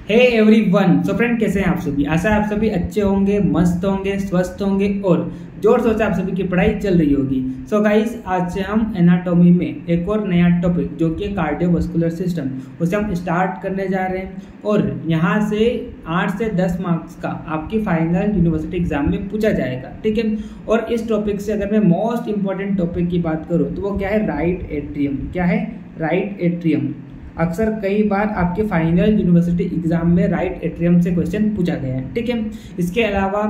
Hey everyone. So friend, कैसे हैं आप सभी? आशा है आप सभी अच्छे होंगे, मस्त होंगे, स्वस्थ होंगे और जोर शोर से आप सभी की पढ़ाई चल रही होगी। सो गाइस, आज से हम एनाटॉमी में एक और नया टॉपिक जो कि कार्डियोवास्कुलर सिस्टम, उसे हम स्टार्ट करने जा रहे हैं और यहाँ से 8 से 10 मार्क्स का आपकी फाइनल यूनिवर्सिटी एग्जाम में पूछा जाएगा, ठीक है। और इस टॉपिक से अगर मैं मोस्ट इंपॉर्टेंट टॉपिक की बात करूँ तो वो क्या है? Right atrium. क्या है? Right atrium. अक्सर कई बार आपके फाइनल यूनिवर्सिटी एग्जाम में राइट एट्रियम से क्वेश्चन पूछा गया है, ठीक है। इसके अलावा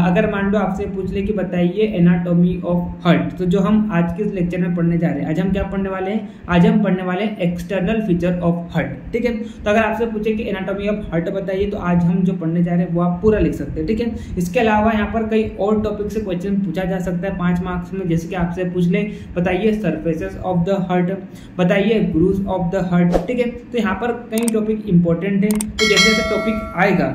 अगर मान लो आपसे पूछ ले कि बताइए एनाटॉमी ऑफ हार्ट, तो जो हम आज के लेक्चर में पढ़ने जा रहे हैं, आज हम क्या पढ़ने वाले हैं? आज हम पढ़ने वाले हैं एक्सटर्नल फीचर ऑफ हार्ट, ठीक है। तो अगर आपसे पूछे कि एनाटॉमी ऑफ हार्ट बताइए, तो आज हम जो पढ़ने जा रहे हैं वो आप पूरा लिख सकते हैं, ठीक है। इसके अलावा यहाँ पर कई और टॉपिक से क्वेश्चन पूछा जा सकता है 5 मार्क्स में, जैसे कि आपसे पूछ ले बताइए सरफेसेस ऑफ द हार्ट, बताइए ग्रूव्स ऑफ द हार्ट, ठीक है। तो यहाँ पर कई टॉपिक इंपॉर्टेंट है, तो जैसे जैसे टॉपिक आएगा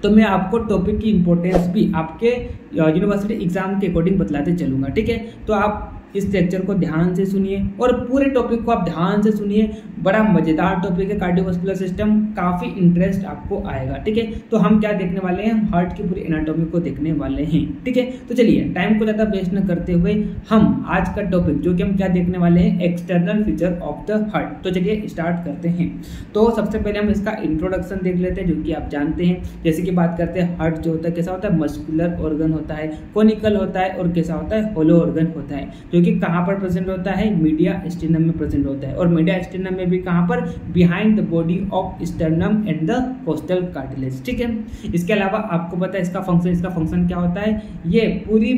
तो मैं आपको टॉपिक की इंपॉर्टेंस भी आपके यूनिवर्सिटी एग्जाम के अकॉर्डिंग बतलाते चलूंगा, ठीक है। तो आप इस लेक्चर को ध्यान से सुनिए और पूरे टॉपिक को आप ध्यान से सुनिए। बड़ा मजेदार टॉपिक है कार्डियोवास्कुलर सिस्टम, काफी इंटरेस्ट आपको आएगा, ठीक है। तो हम क्या देखने वाले हैं? हार्ट की पूरी एनाटॉमी को देखने वाले हैं, ठीक है। तो चलिए टाइम को ज्यादा वेस्ट न करते हुए हम आज का टॉपिक जो कि हम क्या देखने वाले हैं, external feature of the heart. तो चलिए स्टार्ट करते हैं। तो सबसे पहले हम इसका इंट्रोडक्शन देख लेते हैं, जो कि आप जानते हैं। जैसे कि बात करते हैं हार्ट जो होता है कैसा होता है? मस्कुलर ऑर्गन होता है, कोनिकल होता है और कैसा होता है? होलो ऑर्गन होता है, जो कि कहाँ पर प्रेजेंट होता है? मीडिया स्टेनम में प्रेजेंट होता है। और मीडिया स्टेनम में भी कहाँ पर? Behind the body of sternum and the costal cartilage, ठीक है। इसके अलावा आपको पता है इसका फंक्शन क्या होता है? ये पूरी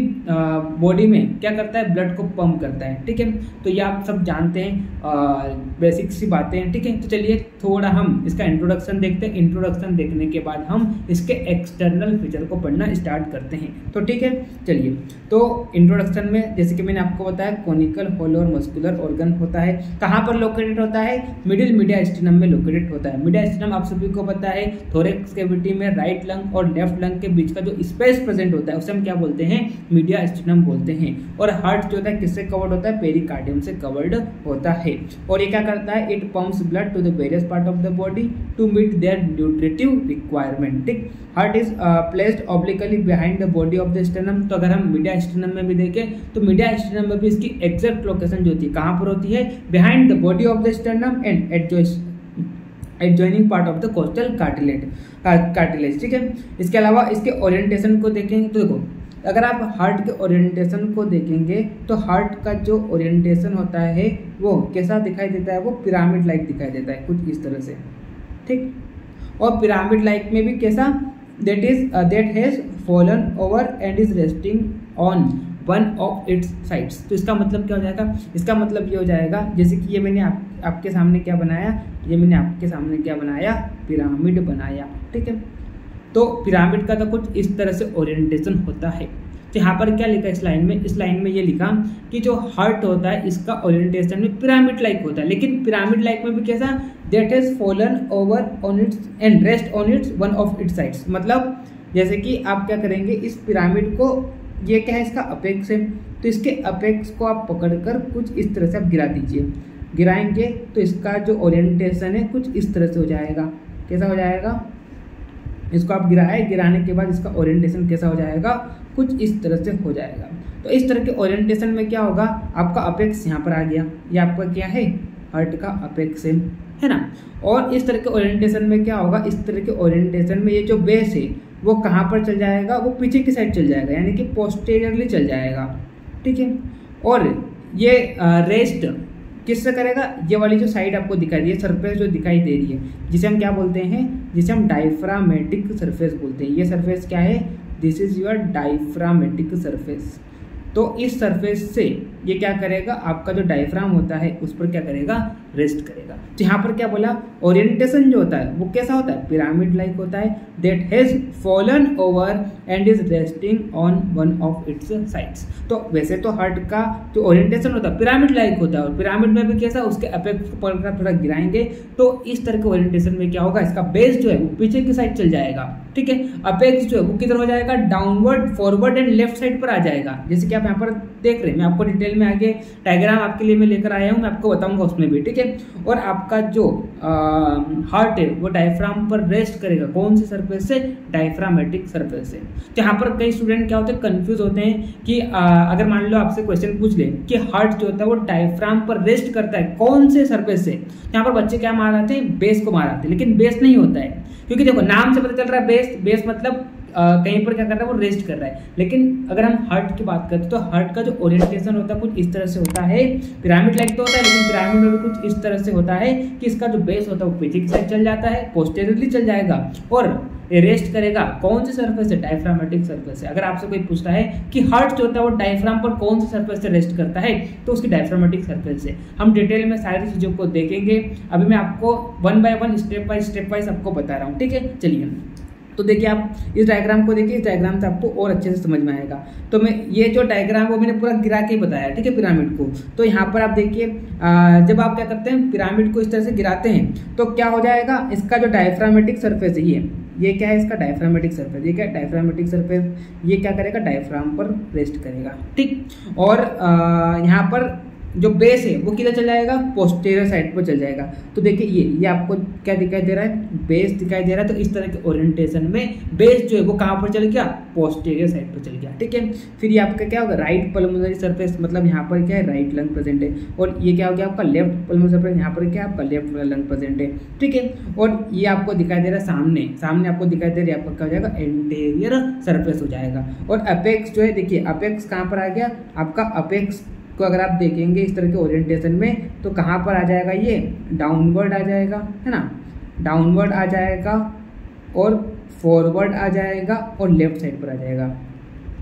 बॉडी में क्या करता है? ब्लड को पंप करता है, ठीक है। तो ये आप सब जानते हैं, बेसिक सी बातें हैं, ठीक है। तो चलिए थोड़ा हम इसका इंट्रोडक्शन देखते हैं। इंट्रोडक्शन देखने के बाद हम इसके एक्सटर्नल फीचर को पढ़ना स्टार्ट करते हैं, तो ठीक है। चलिए, तो इंट्रोडक्शन में जैसे कि मैंने आपको बताया कोनिकल, होलो और मस्कुलर ऑर्गन होता है। कहाँ पर लोकेटेड होता है? मिडिल मीडिया स्टेनम में लोकेटेड होता है। मीडिया स्टेनम आप सभी को पता है, थोरेक्स कैविटी में राइट लंग और लेफ्ट लंग के बीच का जो स्पेस प्रेजेंट होता है उसे हम क्या बोलते हैं? मीडिया स्टेनम बोलते हैं। और हार्ट जो होता है किससे कवर्ड होता है? पेरिकार्डियम से कवर्ड होता है। और ये क्या करता है? It pumps blood to the various part of the body to meet their nutritive requirement, ठीक। Heart is placed obliquely behind the body of the sternum. तो अगर हम मीडिया स्टेनम में भी देखें तो मीडिया स्टेनम में भी इसकी एग्जैक्ट लोकेशन जो होती है कहाँ पर होती है? Behind the body of the stannum and adjoining part of the costal cartilage, ठीक है। इसके अलावा इसके ओरिएंटेशन को देखेंगे तो देखो, अगर आप हार्ट के ओरिएंटेशन को देखेंगे तो हार्ट का जो ओरिएंटेशन होता है वो कैसा दिखाई देता है? वो पिरामिड लाइक दिखाई देता है, कुछ इस तरह से, ठीक। और पिरामिड लाइक में भी कैसा? That has fallen over and is resting on one of its sides. तो इसका मतलब क्या हो जाएगा? इसका मतलब ये हो जाएगा, जैसे कि ये मैंने आपके सामने क्या बनाया? ये मैंने आपके सामने क्या बनाया? पिरामिड बनाया, ठीक है। तो पिरामिड का तो कुछ इस तरह से ओरिएंटेशन होता है। तो यहाँ पर क्या लिखा इस लाइन में? इस लाइन में ये लिखा कि जो हार्ट होता है इसका ओरिएंटेशन में पिरामिड लाइक होता है, लेकिन पिरामिड लाइक में भी कैसा? That has fallen over on it's and rest on it's one of its sides. मतलब जैसे कि आप क्या करेंगे, इस पिरामिड को, ये क्या है? इसका अपेक्स है, तो इसके अपेक्स को आप पकड़कर कुछ इस तरह से आप गिरा दीजिए। गिराएंगे तो इसका जो ओरिएंटेशन है कुछ इस तरह से हो जाएगा। कैसा हो जाएगा? इसको आप गिराने के बाद इसका ओरिएंटेशन कैसा हो जाएगा? कुछ इस तरह से हो जाएगा। तो इस तरह के ओरिएंटेशन में क्या होगा? आपका अपेक्स यहाँ पर आ गया, ये आपका क्या है? हार्ट का अपेक्स है ना। और इस तरह के ओरिएंटेशन में क्या होगा? इस तरह के ओरिएंटेशन में ये जो बेस है वो कहाँ पर चल जाएगा? वो पीछे की साइड चल जाएगा, यानी कि पोस्टीरियरली चल जाएगा, ठीक है। और ये रेस्ट किससे करेगा? ये वाली जो साइड आपको दिखाई दी है, सरफेस जो दिखाई दे रही है, जिसे हम क्या बोलते हैं? जिसे हम डायफ्रामेटिक सरफेस बोलते हैं। ये सरफेस क्या है? This is your diaphragmatic surface. तो इस सरफेस से ये क्या करेगा? आपका जो डायफ्राम होता है उस पर क्या करेगा? रेस्ट करेगा। तो यहाँ पर क्या बोला? ओरिएंटेशन जो होता है वो कैसा होता है? पिरामिड लाइक होता है। That has fallen over and is resting on one of its sides. तो वैसे तो हार्ट का जो ओरिएंटेशन होता है पिरामिड लाइक होता है, और पिरामिड में भी कैसा? उसके अपेक्स को पकड़कर थोड़ा गिराएंगे तो इस तरह के ओरिएंटेशन में क्या होगा? इसका बेस जो है वो पीछे की साइड चल जाएगा, ठीक है। अपेक्स जो है वो किधर हो जाएगा? Downward, forward and left side पर आ जाएगा। जैसे कि आप यहाँ पर देख रहे हैं, मैं आपको डिटेल में आगे डायग्राम आपके लिए मैं लेकर आया हूँ, मैं आपको बताऊंगा उसमें भी, ठीक है। है। और आपका जो हार्ट है वो डायफ्राम पर रेस्ट करेगा, कौन सी सरफेस से? डायफ्रामेटिक सरफेस से। तो यहाँ पर कई स्टूडेंट क्या होते हैं, कंफ्यूज होते हैं कि अगर मान लो आपसे क्वेश्चन पूछ ले कि हार्ट जो होता है वो डायफ्राम पर रेस्ट करता है कौन से सरफेस से, यहाँ पर बच्चे क्या मारते हैं, बेस को मारते हैं, लेकिन बेस नहीं होता है, क्योंकि देखो नाम से पता चल रहा है बेस मतलब कहीं पर क्या कर रहा है, वो रेस्ट कर रहा है। लेकिन अगर हम हार्ट की बात करते हैं तो हार्ट का जो ओरिएंटेशन होता है कुछ इस तरह से होता है, पिरामिड लाइक तो होता है, लेकिन पिरामिड में भी कुछ इस तरह से होता है कि इसका जो बेस होता है वो पीछे की साइड चल जाता है, पोस्टेरियरली चल जाएगा और रेस्ट करेगा कौन सी सरफेस से? डायफ्रामेटिक सरफेस से। अगर आपसे कोई पूछता है कि हार्ट जो होता है वो डायफ्राम पर कौन सी सरफेस से रेस्ट करता है, तो उसकी डायफ्रामेटिक सरफेस से। हम डिटेल में सारी चीजों को देखेंगे, अभी मैं आपको one by one step by आपको बता रहा हूँ, ठीक है। चलिए तो देखिए आप इस डायग्राम को देखिए, इस डायग्राम से आपको और अच्छे से समझ में आएगा। तो मैं ये जो डायग्राम वो मैंने पूरा गिरा के बताया, ठीक है, पिरामिड को। तो यहाँ पर आप देखिए जब आप क्या करते हैं, पिरामिड को इस तरह से गिराते हैं तो क्या हो जाएगा, इसका जो डायफ्रामेटिक सरफेस है ये क्या है, इसका डायफ्रामेटिक सरफेस, ये क्या है, डायफ्रामेटिक सरफेस, ये क्या करेगा, डायफ्राम पर रेस्ट करेगा, ठीक। और यहाँ पर जो बेस है वो किधर चल जाएगा, पोस्टीरियर साइड पर चल जाएगा। तो देखिए ये आपको क्या दिखाई दे रहा है, बेस दिखाई दे रहा है। तो इस तरह के ओरिएंटेशन में बेस जो है वो कहाँ पर चल गया, पोस्टीरियर साइड पर चल गया, ठीक है। फिर ये आपका क्या होगा, राइट पल्मोनरी सरफेस, मतलब यहाँ पर क्या है, राइट लंग प्रेजेंट है। और ये क्या हो गया आपका लेफ्ट पल्मोनरी सरफेस, यहाँ पर क्या आपका लेफ्ट लंग प्रेजेंट है, ठीक है। और ये आपको दिखाई दे रहा है सामने आपको दिखाई दे रहा है, आपका क्या हो जाएगा, एंटीरियर सरफेस हो जाएगा। और अपेक्स जो है, देखिए अपेक्स कहाँ पर आ गया आपका, अपेक्स को अगर आप देखेंगे इस तरह के ओरिएंटेशन में तो कहाँ पर आ जाएगा, ये डाउनवर्ड आ जाएगा, है ना, डाउनवर्ड आ जाएगा और फॉरवर्ड आ जाएगा और लेफ्ट साइड पर आ जाएगा,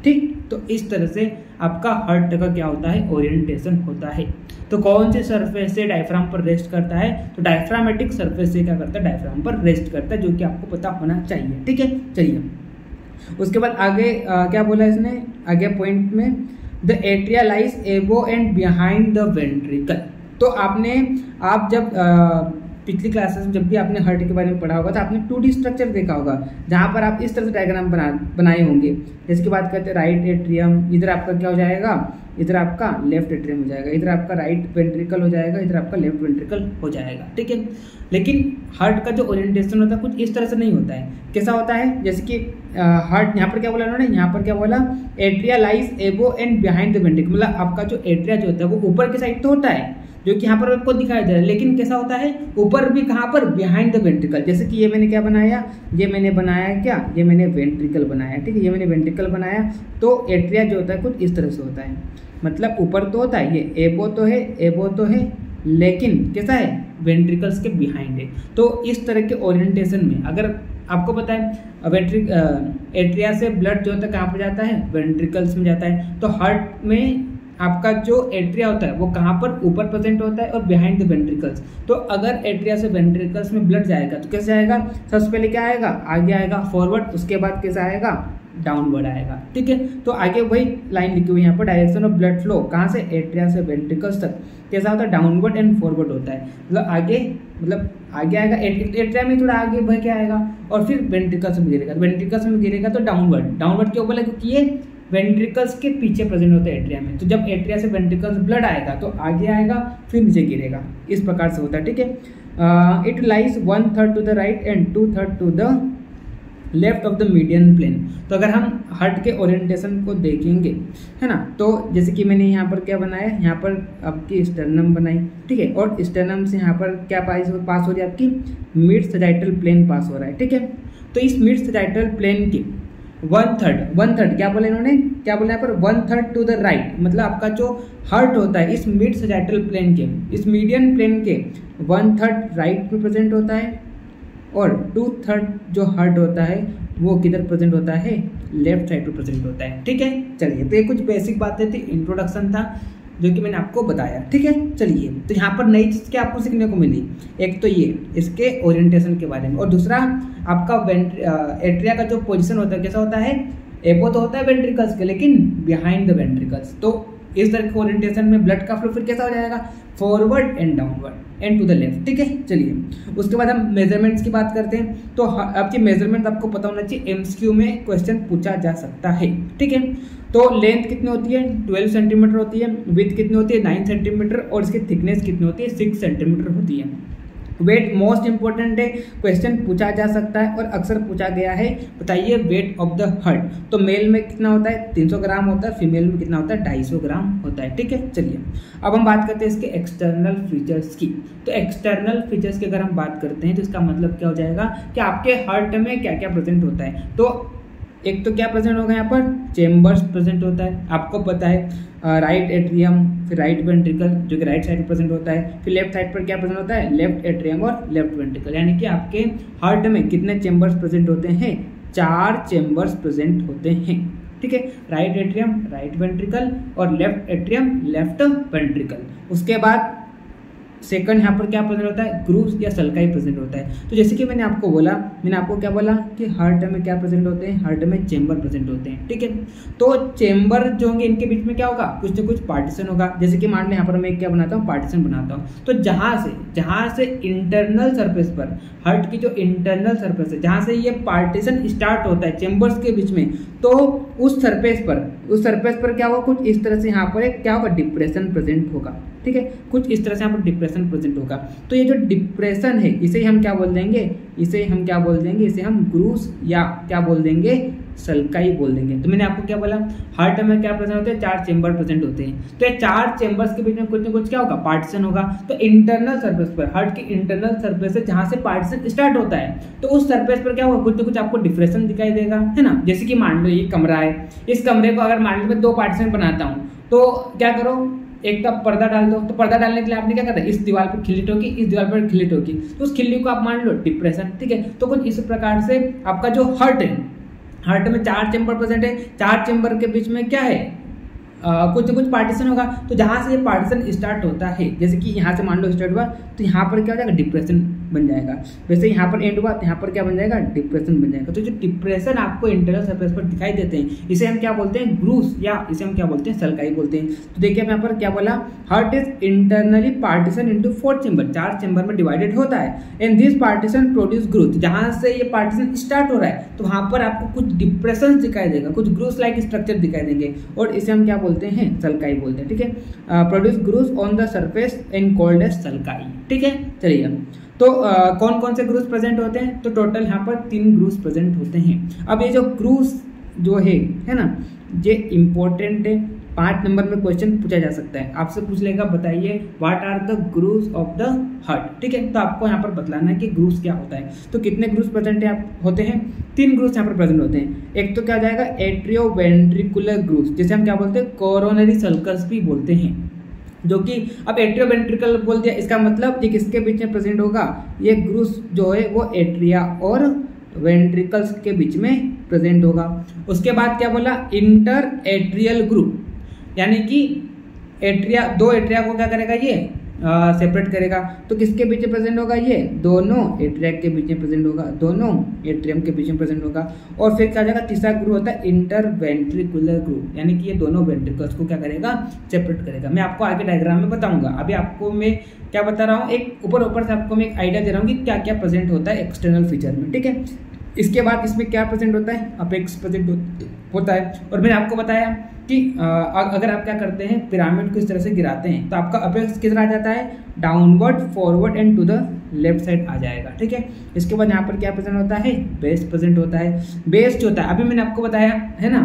ठीक। तो इस तरह से आपका हार्ट का क्या होता है, ओरिएंटेशन होता है। तो कौन से सरफेस से डायफ्राम पर रेस्ट करता है, तो डायफ्रामेटिक सरफेस से क्या करता है, डायफ्राम पर रेस्ट करता है, जो कि आपको पता होना चाहिए, ठीक है। चलिए उसके बाद आगे क्या बोला इसने, आगे पॉइंट में द एट्रिया लाइज एबो एंड बिहाइंड द वेंट्रिकल। तो आप जब पिछली क्लासेस में जब भी आपने हार्ट के बारे में पढ़ा होगा तो आपने 2D स्ट्रक्चर देखा होगा, जहाँ पर आप इस तरह से डायग्राम बनाए होंगे। इसके बाद कहते हैं राइट एट्रियम, इधर आपका क्या हो जाएगा, इधर आपका लेफ्ट एट्रियम हो जाएगा, इधर आपका राइट वेंट्रिकल हो जाएगा, इधर आपका लेफ्ट वेंट्रिकल हो जाएगा, ठीक है। लेकिन हार्ट का जो ओरिएंटेशन होता है कुछ इस तरह से नहीं होता है। कैसा होता है, जैसे कि हार्ट यहाँ पर क्या बोला उन्होंने, यहाँ पर क्या बोला, एट्रिया लाइज एबो एंड बिहाइंड द वेंट्रिकल, मतलब आपका जो एट्रिया जो होता है वो ऊपर की साइड तो होता है, जो कि यहाँ पर आपको दिखाई दे रहा है, लेकिन कैसा होता है, ऊपर भी कहाँ पर, बिहाइंड द वेंट्रिकल। जैसे कि ये मैंने क्या बनाया, ये मैंने बनाया क्या, ये मैंने वेंट्रिकल बनाया, ठीक है, ये मैंने वेंट्रिकल बनाया। तो एट्रिया जो होता है कुछ इस तरह से होता है, मतलब ऊपर तो होता है, ये एबो तो है, लेकिन कैसा है, वेंट्रिकल्स के बिहाइंड है। तो इस तरह के ओरिएंटेशन में अगर आपको पता है एट्रिया से ब्लड जो होता है कहाँ पर जाता है, वेंट्रिकल्स में जाता है। तो हार्ट में आपका जो एट्रिया होता है वो कहाँ पर, ऊपर प्रेजेंट होता है और बिहाइंड द वेंट्रिकल्स। तो अगर एट्रिया से वेंट्रिकल्स में ब्लड जाएगा तो कैसे आएगा, सबसे पहले क्या आएगा, आगे आएगा फॉरवर्ड, उसके बाद कैसा आएगा, डाउनवर्ड आएगा, ठीक है। तो आगे वही लाइन लिखी हुई यहाँ पर, डायरेक्शन ऑफ ब्लड फ्लो कहाँ से, एट्रिया से वेंट्रिकल्स तक कैसा होता है, डाउनवर्ड एंड फॉरवर्ड होता है। मतलब आगे आएगा, एट्रिया में थोड़ा आगे बढ़ के आएगा और फिर वेंट्रिकल्स में गिरेगा, तो डाउनवर्ड क्यों बोला, क्योंकि ये वेंट्रिकल्स के पीछे प्रेजेंट होता है एट्रिया में। तो जब एट्रिया से वेंट्रिकल्स ब्लड आएगा तो आगे आएगा फिर नीचे गिरेगा, इस प्रकार से होता है, ठीक है। It lies 1/3 to the right and 2/3 to the left of the median plane. तो अगर हम हार्ट के ओरिएंटेशन को देखेंगे, है ना, तो जैसे कि मैंने यहाँ पर क्या बनाया, यहाँ पर आपकी स्टर्नम बनाई, ठीक है, और स्टर्नम से यहाँ पर क्या पास हो रही है, आपकी मिड सजाइटल प्लेन पास हो रहा है, ठीक है। तो इस मिड सजाइटल प्लेन की 1/3 क्या बोला इन्होंने, क्या बोला यहाँ पर, 1/3 टू द राइट, मतलब आपका जो हार्ट होता है इस मिड सजाइटल प्लेन के, इस मीडियन प्लेन के 1/3 राइट में प्रेजेंट होता है और 2/3 जो हार्ट होता है वो किधर प्रेजेंट होता है, लेफ्ट साइड पर प्रेजेंट होता है, ठीक है। चलिए तो ये कुछ बेसिक बातें थी, इंट्रोडक्शन था जो कि मैंने आपको बताया, ठीक है। चलिए तो यहाँ पर नई चीज़ क्या आपको सीखने को मिली, एक तो ये इसके ओरिएंटेशन के बारे में, और दूसरा आपका एट्रिया का जो पोजीशन होता है कैसा होता है, एबो तो होता है वेंट्रिकल्स के, लेकिन बिहाइंड द वेंट्रिकल्स। तो इस तरह के ओरिएंटेशन में ब्लड का फ्लो फिर कैसा हो जाएगा, forward and downward and to the left. ठीक है, चलिए उसके बाद हम मेजरमेंट्स की बात करते हैं। तो आपकी मेजरमेंट आपको पता होना चाहिए, एमसीक्यू में क्वेश्चन पूछा जा सकता है। ठीक है, तो लेंथ कितनी होती है, 12 सेंटीमीटर होती है, विड्थ कितनी होती है, 9 सेंटीमीटर, और इसकी थिकनेस कितनी होती है, 6 सेंटीमीटर होती है। वेट मोस्ट इंपॉर्टेंट है, क्वेश्चन पूछा जा सकता है और अक्सर पूछा गया है। बताइए वेट ऑफ द हार्ट, तो मेल में कितना होता है, 300 ग्राम होता है, फीमेल में कितना होता है, 250 ग्राम होता है। ठीक है, चलिए अब हम बात करते हैं इसके एक्सटर्नल फीचर्स की। तो एक्सटर्नल फीचर्स की अगर हम बात करते हैं तो इसका मतलब क्या हो जाएगा कि आपके हार्ट में क्या क्या प्रेजेंट होता है। तो एक तो क्या प्रेजेंट होगा, यहाँ पर चेम्बर्स प्रेजेंट होता है, आपको पता है राइट एट्रियम, फिर राइट वेंट्रिकल जो कि राइट साइड पर प्रेजेंट होता है, फिर लेफ्ट साइड पर क्या प्रेजेंट होता है, लेफ्ट एट्रियम और लेफ्ट वेंट्रिकल। यानी कि आपके हार्ट में कितने चेम्बर्स प्रेजेंट होते हैं, 4 चेम्बर्स प्रेजेंट होते हैं। ठीक है, राइट एट्रियम, राइट वेंट्रिकल, और लेफ्ट एट्रियम, लेफ्ट वेंट्रिकल। उसके बाद सेकंड यहाँ पर क्या प्रेजेंट होता है, ग्रूव्स या सल्काई प्रेजेंट होता है। तो जैसे कि मैंने आपको क्या बोला कि हार्ट में क्या प्रेजेंट होते हैं, हार्ट में चेंबर प्रेजेंट होते हैं। ठीक है, तो चेंबर जो होंगे इनके बीच में क्या होगा, कुछ ना कुछ पार्टीशन होगा। जैसे कि मान लें यहाँ पर मैं क्या बनाता हूँ, पार्टीशन बनाता हूँ। तो जहाँ से इंटरनल सरफेस पर, हार्ट की जो इंटरनल सरफेस है, जहाँ से ये पार्टीशन स्टार्ट होता है चेंबर्स के बीच में, तो उस सरफेस पर क्या होगा, कुछ इस तरह से यहाँ पर एक क्या होगा, डिप्रेशन प्रेजेंट होगा। ठीक है, कुछ इस तरह से यहाँ पर डिप्रेशन प्रेजेंट होगा। तो ये जो डिप्रेशन है इसे हम क्या बोल देंगे, इसे हम ग्रूव्स या क्या बोल देंगे, सल्काई बोल देंगे। तो मैंने आपको क्या बोला, हार्ट में क्या प्रेजेंट होते हैं, 4 चेंबर प्रेजेंट होते हैं। तो ये 4 चेंबर्स के बीच में कुछ ना कुछ क्या होगा, पार्टीशन होगा। तो इंटरनल सरफेस पर, हार्ट की इंटरनल सरफेस है जहाँ से पार्टीशन स्टार्ट होता है, तो उस सरफेस पर क्या होगा, कुछ ना कुछ आपको डिप्रेशन दिखाई देगा, है ना। जैसे कि मान लो ये कमरा है, इस कमरे को अगर मान लो मैं 2 पार्टीशन बनाता हूँ, तो क्या करो, एक तो पर्दा डाल दो। तो पर्दा डालने के लिए आपने क्या करना है, इस दीवार पर खिल्ली ठोकी, इस दीवार पर खिल्ली ठोकी, तो उस खिल्ली को आप मान लो डिप्रेशन। ठीक है, तो कुछ इस प्रकार से आपका जो हार्ट है, हार्ट में 4 चेंबर प्रेजेंट है, 4 चेंबर के बीच में क्या है, कुछ कुछ पार्टीशन होगा। तो जहाँ से ये पार्टीशन स्टार्ट होता है, जैसे कि यहाँ से मान लो स्टार्ट हुआ, तो यहाँ पर क्या हो जाएगा, डिप्रेशन बन जाएगा। वैसे यहाँ पर एंड हुआ तो यहाँ पर क्या बन जाएगा, डिप्रेशन बन जाएगा। तो जो डिप्रेशन आपको इंटरनल सरफेस पर दिखाई देते हैं, इसे हम क्या बोलते हैं, ग्रूव्स, या इसे हम क्या बोलते हैं, सल्काई बोलते हैं। तो देखिए मैं यहाँ पर क्या बोला, heart is internally partition into 4 chamber, 4 chamber में डिवाइडेड होता है। And this partition produce grooves, जहाँ से ये पार्टीशन स्टार्ट हो रहा है तो वहाँ पर आपको कुछ डिप्रेशन दिखाई देगा, कुछ ग्रूव्स लाइक स्ट्रक्चर दिखाई देंगे, और इसे हम क्या बोलते हैं, सल्काई बोलते हैं। ठीक है, produce grooves on the surface and called as sulci. ठीक है, चलिए तो कौन कौन से ग्रूव्स प्रेजेंट होते हैं, तो टोटल यहाँ पर 3 ग्रूव्स प्रेजेंट होते हैं। अब ये जो ग्रूव्स जो है ना, ये इंपॉर्टेंट है, 5 नंबर में क्वेश्चन पूछा जा सकता है। आपसे पूछ लेगा, बताइए what are the grooves of the heart. ठीक है, तो आपको यहाँ पर बतलाना है कि ग्रूव्स क्या होता है। तो कितने ग्रूव्स प्रेजेंट होते हैं, 3 ग्रूव्स यहाँ पर प्रेजेंट होते हैं। एक तो क्या हो जाएगा, एट्रियोवेंट्रिकुलर ग्रूव्स, जिसे हम क्या बोलते हैं, कोरोनरी सर्कल्स भी बोलते हैं। जो कि अब एट्रियोवेंट्रिकल बोल दिया, इसका मतलब ये किसके बीच में प्रेजेंट होगा, ये ग्रूव्स जो है वो एट्रिया और वेंट्रिकल्स के बीच में प्रेजेंट होगा। उसके बाद क्या बोला, इंटर एट्रियल ग्रूव, यानी कि एट्रिया, 2 एट्रिया को क्या करेगा, ये सेपरेट करेगा। तो किसके बीच में प्रेजेंट होगा, ये दोनों एट्रिया के बीच में प्रेजेंट होगा, दोनों एट्रियम के बीच में प्रेजेंट होगा। और फिर क्या जाएगा, तीसरा ग्रूव होता है इंटरवेंट्रिकुलर ग्रूव, यानी कि ये दोनों वेंट्रिकल्स को क्या करेगा, सेपरेट करेगा। मैं आपको आगे डायग्राम में बताऊंगा, अभी आपको मैं क्या बता रहा हूँ, एक ऊपर से आपको मैं एक आइडिया दे रहा हूँ कि क्या क्या प्रेजेंट होता है एक्सटर्नल फीचर में। ठीक है, इसके बाद इसमें क्या प्रेजेंट होता है, अपेक्स प्रेजेंट होता है। और मैंने आपको बताया कि अगर आप क्या करते हैं, पिरामिड को इस तरह से गिराते हैं तो आपका अपेक्स किधर आ जाता है, downward, forward and to the left side आ जाएगा। ठीक है, इसके बाद यहाँ पर क्या प्रेजेंट होता है, बेस प्रेजेंट होता है। बेस जो होता है, अभी मैंने आपको बताया है ना,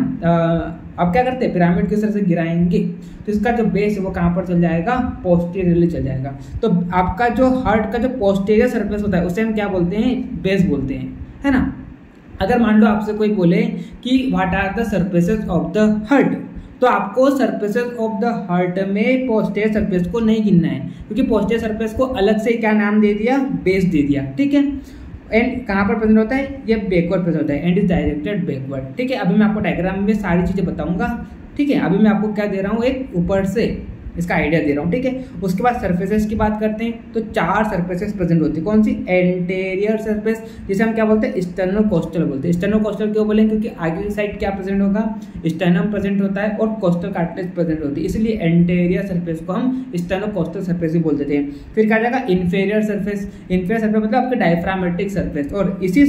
अब क्या करते हैं, पिरामिड की तरह से गिराएंगे तो इसका जो बेस है वो कहाँ पर चल जाएगा, पोस्टीरियरली चल जाएगा। तो आपका जो हार्ट का जो पोस्टीरियर सरफेस होता है उसे हम क्या बोलते हैं, बेस बोलते हैं, है ना। अगर मान लो आपसे कोई बोले कि what are the surfaces of the heart, तो आपको सरफेसेस ऑफ द हार्ट में पोस्टीरियर सरफेस को नहीं गिनना है, क्योंकि पोस्टीरियर सरफेस को अलग से क्या नाम दे दिया, बेस दे दिया। ठीक है, एंड कहाँ पर प्रेजेंट होता है, ये बैकवर्ड प्रेजेंट होता है, एंड इज डायरेक्टेड बैकवर्ड। ठीक है, अभी मैं आपको डायग्राम में सारी चीजें बताऊंगा। ठीक है, अभी मैं आपको क्या दे रहा हूँ, एक ऊपर से इसका आइडिया दे रहा हूँ, ठीक है। उसके बाद सरफेसेस की बात करते हैं तो 4 सरफेसेस प्रेजेंट होती है। कौन सी? एंटेरियर सरफेस, जिसे हम क्या बोलते हैं? स्टर्नो कोस्टल बोलते हैं। स्टर्नो कोस्टल क्यों बोलें? क्योंकि आगे की साइड क्या प्रेजेंट होगा? स्टर्नम प्रेजेंट होता है और कोस्टल कार्टिलेज प्रेजेंट होती है, इसलिए एंटेरियर सरफेस को हम स्टर्नो कोस्टल सरफेस भी बोल देते हैं। फिर क्या जाएगा? Inferior surface. इन्फीरियर सरफेस मतलब आपके डायफ्रामेटिक सरफेस, और इसी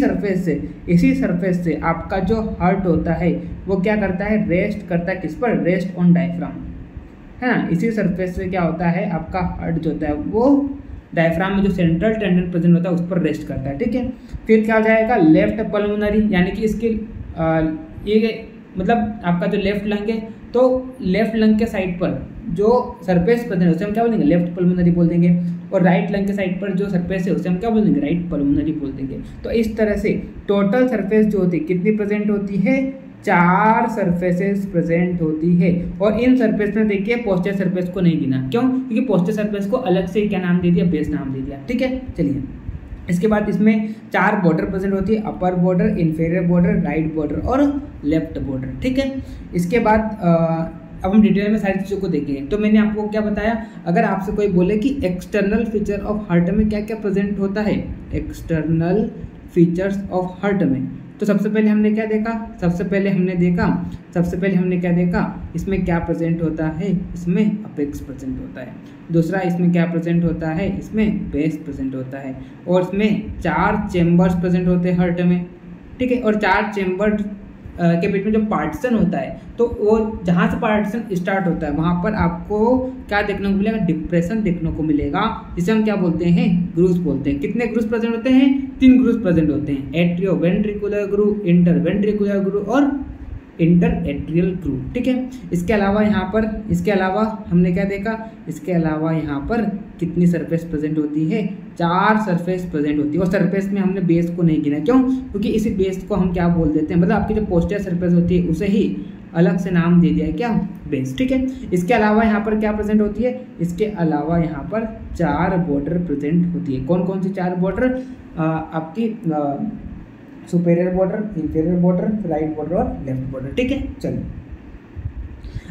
सरफेस से आपका जो हार्ट होता है वो क्या करता है? रेस्ट करता है किस पर? रेस्ट ऑन डायफ्राम, है ना। इसी सरफेस से क्या होता है? आपका हार्ट जो होता है वो डायफ्राम में जो सेंट्रल टेंडन प्रेजेंट होता है उस पर रेस्ट करता है, ठीक है। फिर क्या हो जाएगा? लेफ्ट पल्मोनरी, यानी कि इसके ये मतलब आपका जो लेफ्ट लंग है तो लेफ्ट लंग के साइड पर जो सरफेस प्रेजेंट है उसे हम क्या बोलेंगे? लेफ्ट पल्मोनरी बोल देंगे। और राइट लंग के साइड पर जो सरफेस है उसे हम क्या बोल देंगे? राइट पल्मोनरी बोल देंगे। तो इस तरह से टोटल सरफेस जो होती है कितनी प्रेजेंट होती है? 4 सरफेसेस प्रेजेंट होती है। और इन सरफेस में देखिए पोस्टीरियर सरफेस को नहीं गिना, क्यों? क्योंकि पोस्टीरियर सरफेस को अलग से क्या नाम दे दिया? बेस नाम दे दिया, ठीक है। चलिए, इसके बाद इसमें 4 बॉर्डर प्रेजेंट होती है, upper border, inferior border, right border और लेफ्ट बॉर्डर, ठीक है। इसके बाद अब हम डिटेल में सारी चीज़ों को देखेंगे। तो मैंने आपको क्या बताया? अगर आपसे कोई बोले कि एक्सटर्नल फीचर ऑफ हार्ट में क्या क्या प्रेजेंट होता है, एक्सटर्नल फीचर्स ऑफ हार्ट में, तो सबसे पहले हमने क्या देखा? सबसे पहले हमने क्या देखा? इसमें क्या प्रेजेंट होता है? इसमें अपेक्स प्रेजेंट होता है। दूसरा, इसमें क्या प्रेजेंट होता है? इसमें बेस प्रेजेंट होता है। और इसमें 4 चेम्बर्स प्रेजेंट होते हैं हार्ट में, ठीक है। और 4 चेम्बर के बीच में जो पार्टीशन होता है तो वो जहाँ से पार्टीशन स्टार्ट होता है वहाँ पर आपको क्या देखने को मिलेगा? डिप्रेशन देखने को मिलेगा, जिसे हम क्या बोलते हैं? ग्रूव्स बोलते हैं। कितने ग्रूव्स प्रेजेंट होते हैं? 3 ग्रूव्स प्रेजेंट होते हैं, atrio ventricular groove, inter ventricular groove और इंटर एट्रियल ग्रूव, ठीक है। इसके अलावा हमने क्या देखा? इसके अलावा यहाँ पर कितनी सरफेस प्रेजेंट होती है? 4 सरफेस प्रेजेंट होती है। और सरफेस में हमने बेस को नहीं गिना, क्यों? क्योंकि इसी बेस को हम क्या बोल देते हैं? मतलब आपकी जो पोस्टीरियर सरफेस होती है उसे ही अलग से नाम दे दिया है, क्या? बेस, ठीक है। इसके अलावा यहाँ पर क्या प्रेजेंट होती है? इसके अलावा यहाँ पर 4 बॉर्डर प्रेजेंट होती है। कौन कौन सी 4 बॉर्डर? आपकी superior border, inferior border, right border और लेफ्ट बॉर्डर, ठीक है। चलिए,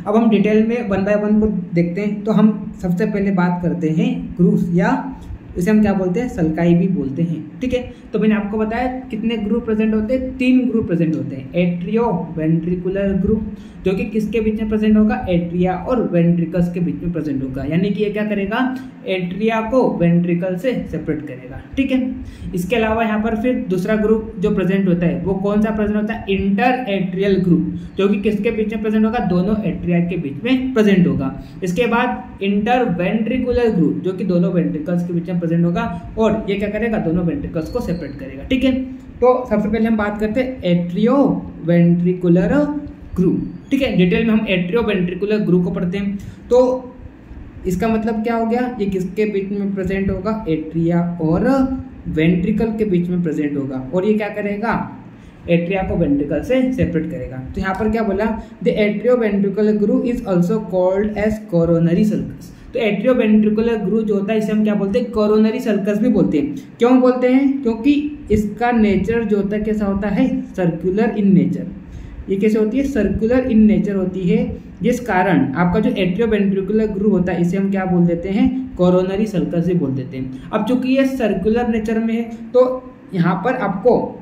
अब हम डिटेल में 1 बाय 1 को देखते हैं। तो हम सबसे पहले बात करते हैं ग्रूव्स, या इसे हम क्या बोलते हैं? सल्काई भी बोलते हैं, ठीक है। तो मैंने आपको बताया कितने ग्रूव प्रेजेंट होते हैं? 3 ग्रूव प्रेजेंट होते हैं। एट्रियो वेंट्रिकुलर ग्रूव, जो कि किसके बीच में प्रेजेंट होगा? एट्रिया और वेंट्रिकल्स के बीच में प्रेजेंट होगा। यानी कि ये क्या करेगा? एट्रिया को वेंट्रिकल से सेपरेट करेगा, ठीक है। इसके अलावा यहाँ पर फिर दूसरा ग्रुप जो प्रेजेंट होता है वो कौन सा प्रेजेंट होता है? इंटर एट्रियल ग्रुप, जो कि किसके बीच में प्रेजेंट होगा? दोनों एट्रिया के बीच में प्रेजेंट होगा। इसके बाद इंटर वेंट्रिकुलर ग्रुप, जो कि दोनों वेंट्रिकल्स के बीच में प्रेजेंट होगा, और ये क्या करेगा? दोनों वेंट्रिकल्स को सेपरेट करेगा, ठीक है। तो सबसे पहले हम बात करते हैं एट्रियो वेंट्रिकुलर ग्रुप, ठीक है। डिटेल में हम एट्रियो वेंट्रिकुलर ग्रुप को पढ़ते हैं। तो इसका मतलब क्या हो गया? ये किसके बीच में प्रेजेंट होगा? एट्रिया और वेंट्रिकल के बीच में प्रेजेंट होगा, और ये क्या करेगा? एट्रिया को वेंट्रिकल से सेपरेट करेगा। तो यहाँ पर क्या बोला? The atrio ventricular groove is also called as coronary sulcus. तो एट्रियो वेंट्रिकुलर ग्रुप जो होता है इसे हम क्या बोलते हैं? कोरोनरी सर्कस भी बोलते हैं। क्यों बोलते हैं? क्योंकि इसका नेचर जो होता है कैसा होता है? Circular in nature. ये कैसे होती है? सर्कुलर इन नेचर होती है, जिस कारण आपका जो एट्रियो वेंट्रिकुलर ग्रुप होता है इसे हम क्या बोल देते हैं? कोरोनरी सर्कस भी बोल देते हैं। अब चूंकि ये सर्कुलर नेचर में है तो यहाँ पर आपको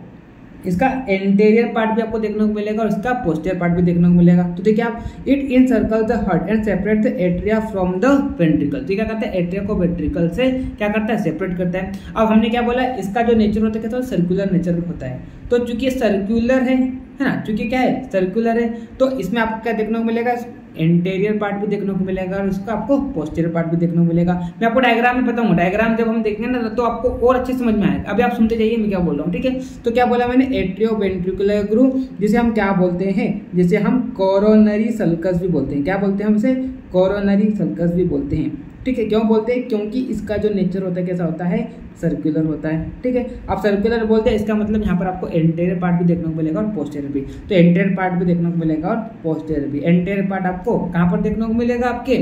इसका एंटेरियर पार्ट भी आपको देखने को मिलेगा और इसका पोस्टीरियर पार्ट भी देखने को मिलेगा। तो देखिए आप, it in circle the heart and separate the atria from the ventricle. तो क्या करता है? एट्रिया को वेंट्रिकल से क्या करता है? सेपरेट करता है। अब हमने क्या बोला? इसका जो नेचर होता है क्या? तो सर्कुलर नेचर होता है। तो चूंकि सर्कुलर है ना, चूंकि क्या है? सर्कुलर है, तो इसमें आपको क्या देखने को मिलेगा? एंटेरियर पार्ट भी देखने को मिलेगा और उसका आपको पोस्टीरियर पार्ट भी देखने को मिलेगा। मैं आपको डायग्राम में बताऊंगा, डायग्राम जब हम देखेंगे ना तो आपको और अच्छे समझ में आएगा। अभी आप सुनते जाइए मैं क्या बोल रहा हूँ, ठीक है। तो क्या बोला मैंने? एट्रियो वेंट्रिकुलर ग्रुप, जिसे हम क्या बोलते हैं? जिसे हम कोरोनरी सर्कस भी बोलते हैं। क्या बोलते हैं हम इसे? कोरोनरी सर्कस भी बोलते हैं, ठीक है। क्यों बोलते हैं? क्योंकि इसका जो नेचर होता है कैसा होता है? सर्कुलर होता है, ठीक है। आप सर्कुलर बोलते हैं, इसका मतलब यहाँ पर आपको एंटेरियर पार्ट भी देखने को मिलेगा और पोस्टीरियर भी। तो एंटेरियर पार्ट भी देखने को मिलेगा और पोस्टीरियर भी। एंटेरियर पार्ट आपको कहाँ पर देखने को मिलेगा? आपके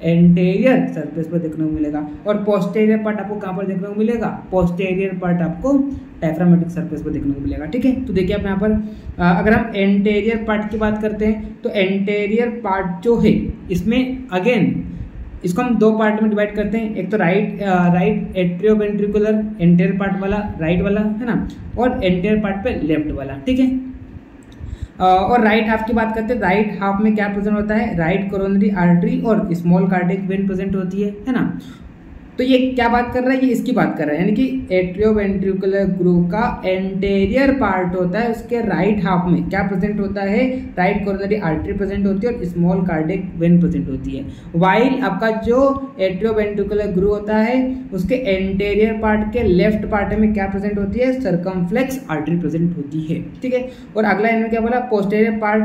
एंटेरियर सरफेस पर देखने को मिलेगा। और पोस्टीरियर पार्ट आपको कहाँ पर देखने को मिलेगा? पोस्टीरियर पार्ट आपको डायफ्रामेटिक सरफेस पर देखने को मिलेगा, ठीक है। तो देखिए आप यहाँ पर अगर हम एंटेरियर पार्ट की बात करते हैं तो एंटेरियर पार्ट जो है इसमें अगेन इसको हम दो पार्ट में डिवाइड करते हैं, एक तो राइट एट्रियोवेंट्रिकुलर एंटीरियर पार्ट वाला राइट वाला है ना, और एंटीरियर पार्ट पे लेफ्ट वाला, ठीक है। और राइट हाफ की बात करते हैं, राइट हाफ में क्या प्रेजेंट होता है, राइट कोरोनरी आर्टरी और स्मॉल कार्डियक वेन प्रेजेंट होती है ना। तो ये क्या बात कर रहा है, ये इसकी बात कर रहा है, यानी कि एट्रियोवेंट्रिकुलर ग्रुव का एंटीरियर पार्ट होता है, उसके राइट हाफ में क्या प्रेजेंट होता है, राइट कोरोनरी आर्टरी प्रेजेंट होती है और स्मॉल कार्डियक वेन प्रेजेंट होती है। वाइल आपका जो एट्रियोवेंट्रिकुलर ग्रुव होता है उसके एंटीरियर पार्ट के लेफ्ट पार्ट में क्या प्रेजेंट होती है, सर्कमफ्लेक्स आर्टरी प्रेजेंट होती है, ठीक है। और अगला इन्होंने क्या बोला, पोस्टीरियर पार्ट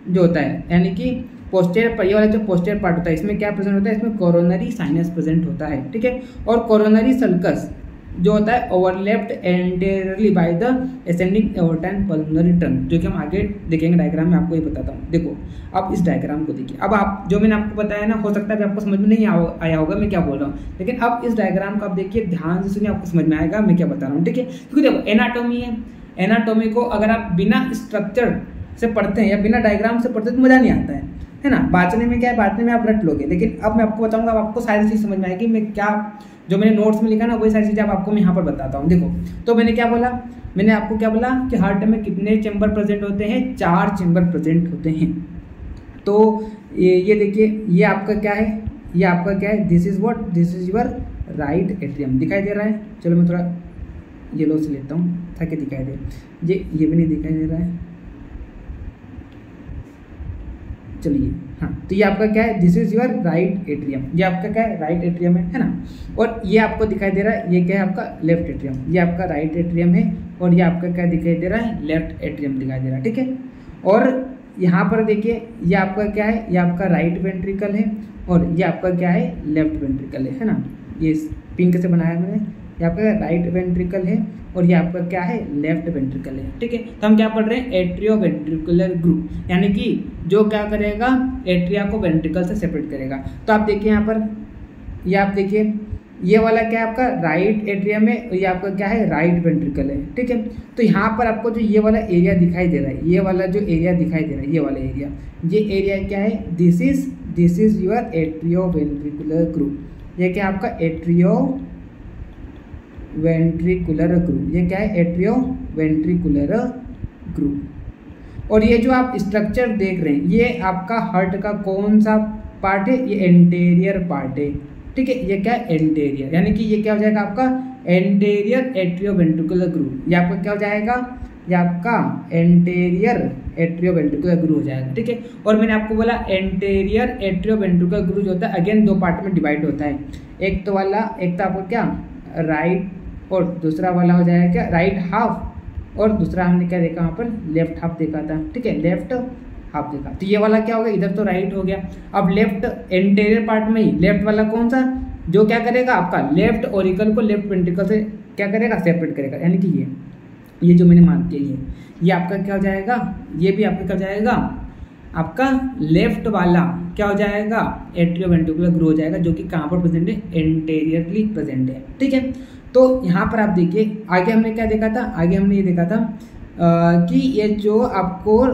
जो होता है, यानी कि पोस्टीरियर ये वाला जो पोस्टीरियर पार्ट होता है इसमें क्या प्रेजेंट होता है, इसमें कोरोनरी साइनस प्रेजेंट होता है, ठीक है। और कोरोनरी सल्कस जो होता है overlapped anteriorly by the ascending aorta and pulmonary trunk, जो कि हम आगे देखेंगे डायग्राम में, आपको ये बताता हूँ। देखो अब इस डायग्राम को देखिए, अब आप जो मैंने आपको बताया ना, हो सकता है आपको समझ में नहीं आया होगा मैं क्या बोल रहा हूँ, लेकिन अब इस डायग्राम को आप देखिए ध्यान से सुनिए, आपको समझ में आएगा मैं क्या बता रहा हूँ, ठीक है। क्योंकि देखो एनाटॉमी है, एनाटॉमी को अगर आप बिना स्ट्रक्चर से पढ़ते हैं या बिना डायग्राम से पढ़ते हैं तो मजा नहीं आता है ना। बांचने में क्या है, बांचने में आप रट लोगे, लेकिन अब मैं आपको बताऊंगा, अब आपको सारी चीज़ समझ में आएगी, मैं क्या जो मैंने नोट्स में लिखा ना वही सारी चीज़ें अब आपको मैं यहाँ पर बताता हूँ। देखो तो मैंने क्या बोला, मैंने आपको क्या बोला कि हार्ट में कितने चैम्बर प्रेजेंट होते हैं, 4 चैम्बर प्रेजेंट होते हैं। तो ये देखिए, ये आपका क्या है, ये आपका क्या है, this is what, this is your right atrium, दिखाई दे रहा है। चलो मैं थोड़ा येलो से लेता हूँ ताकि दिखाई दे, ये भी नहीं दिखाई दे रहा है, चलिए हाँ। तो ये आपका क्या है, this is your right atrium, ये आपका क्या है, राइट एट्रियम है ना। और ये आपको दिखाई दे रहा है, ये क्या है आपका लेफ्ट एट्रियम, ये आपका राइट एट्रियम है, और ये आपका क्या दिखाई दे रहा है, लेफ्ट एट्रियम दिखाई दे रहा है, ठीक है। और यहाँ पर देखिए ये आपका क्या है, ये आपका राइट वेंट्रिकल है, और ये आपका क्या है, लेफ्ट वेंट्रिकल है ना। ये पिंक से बनाया मैंने, ये आपका राइट वेंट्रिकल है और ये आपका क्या है, लेफ्ट वेंट्रिकल है, ठीक है। तो हम क्या पढ़ रहे हैं, एट्रियोवेंट्रिकुलर ग्रुव, यानी कि जो क्या करेगा, एट्रिया को वेंट्रिकल से सेपरेट करेगा। तो आप देखिए यहाँ पर, ये आप देखिए ये वाला क्या है आपका राइट एट्रियम है, और ये आपका क्या है, राइट वेंट्रिकल है, ठीक है। तो यहाँ पर आपको जो ये वाला एरिया दिखाई दे रहा है, ये वाला जो एरिया दिखाई दे रहा है, ये वाला एरिया, ये एरिया क्या है, this is your atrioventricular groove, ये क्या आपका एट्रियोवेंट्रिकुलर ग्रुव, ये क्या है, एट्रियोवेंट्रिकुलर ग्रुव। और ये जो आप स्ट्रक्चर देख रहे हैं, ये आपका हार्ट का कौन सा पार्ट है, ये एंटीरियर पार्ट है, ठीक है। ये क्या है, एंटीरियर, यानी कि ये क्या हो जाएगा आपका एंटीरियर एट्रियोवेंट्रिकुलर ग्रुव, ये आपका क्या हो जाएगा, ये आपका एंटीरियर एट्रियोवेंट्रिकुलर ग्रुव हो जाएगा, ठीक है। और मैंने आपको बोला एंटीरियर एट्रियोवेंट्रिकुलर ग्रुव जो होता है अगेन 2 पार्ट में डिवाइड होता है, एक तो आपको क्या राइट, और दूसरा वाला हो जाएगा क्या, राइट हाफ, और दूसरा हमने क्या देखा वहाँ पर, लेफ्ट हाफ देखा था, ठीक है, लेफ्ट हाफ देखा। तो ये वाला क्या हो गया, इधर तो राइट हो गया। अब लेफ्ट एंटीरियर पार्ट में ही लेफ्ट वाला कौन सा, जो क्या करेगा आपका लेफ्ट ओरिकल को लेफ्ट वेंट्रिकल से क्या करेगा, सेपरेट करेगा, यानी कि ये जो मैंने मार्क किया ये आपका क्या हो जाएगा, ये भी आपका क्या हो जाएगा, आपका लेफ्ट वाला क्या हो जाएगा, एट्रियोवेंट्रिकुलर ग्रुव हो जाएगा, जो कि कहाँ पर प्रेजेंट है, एंटीरियरली प्रेजेंट है, ठीक है। तो यहाँ पर आप देखिए आगे हमने क्या देखा था, आगे हमने ये देखा था कि ये जो आपको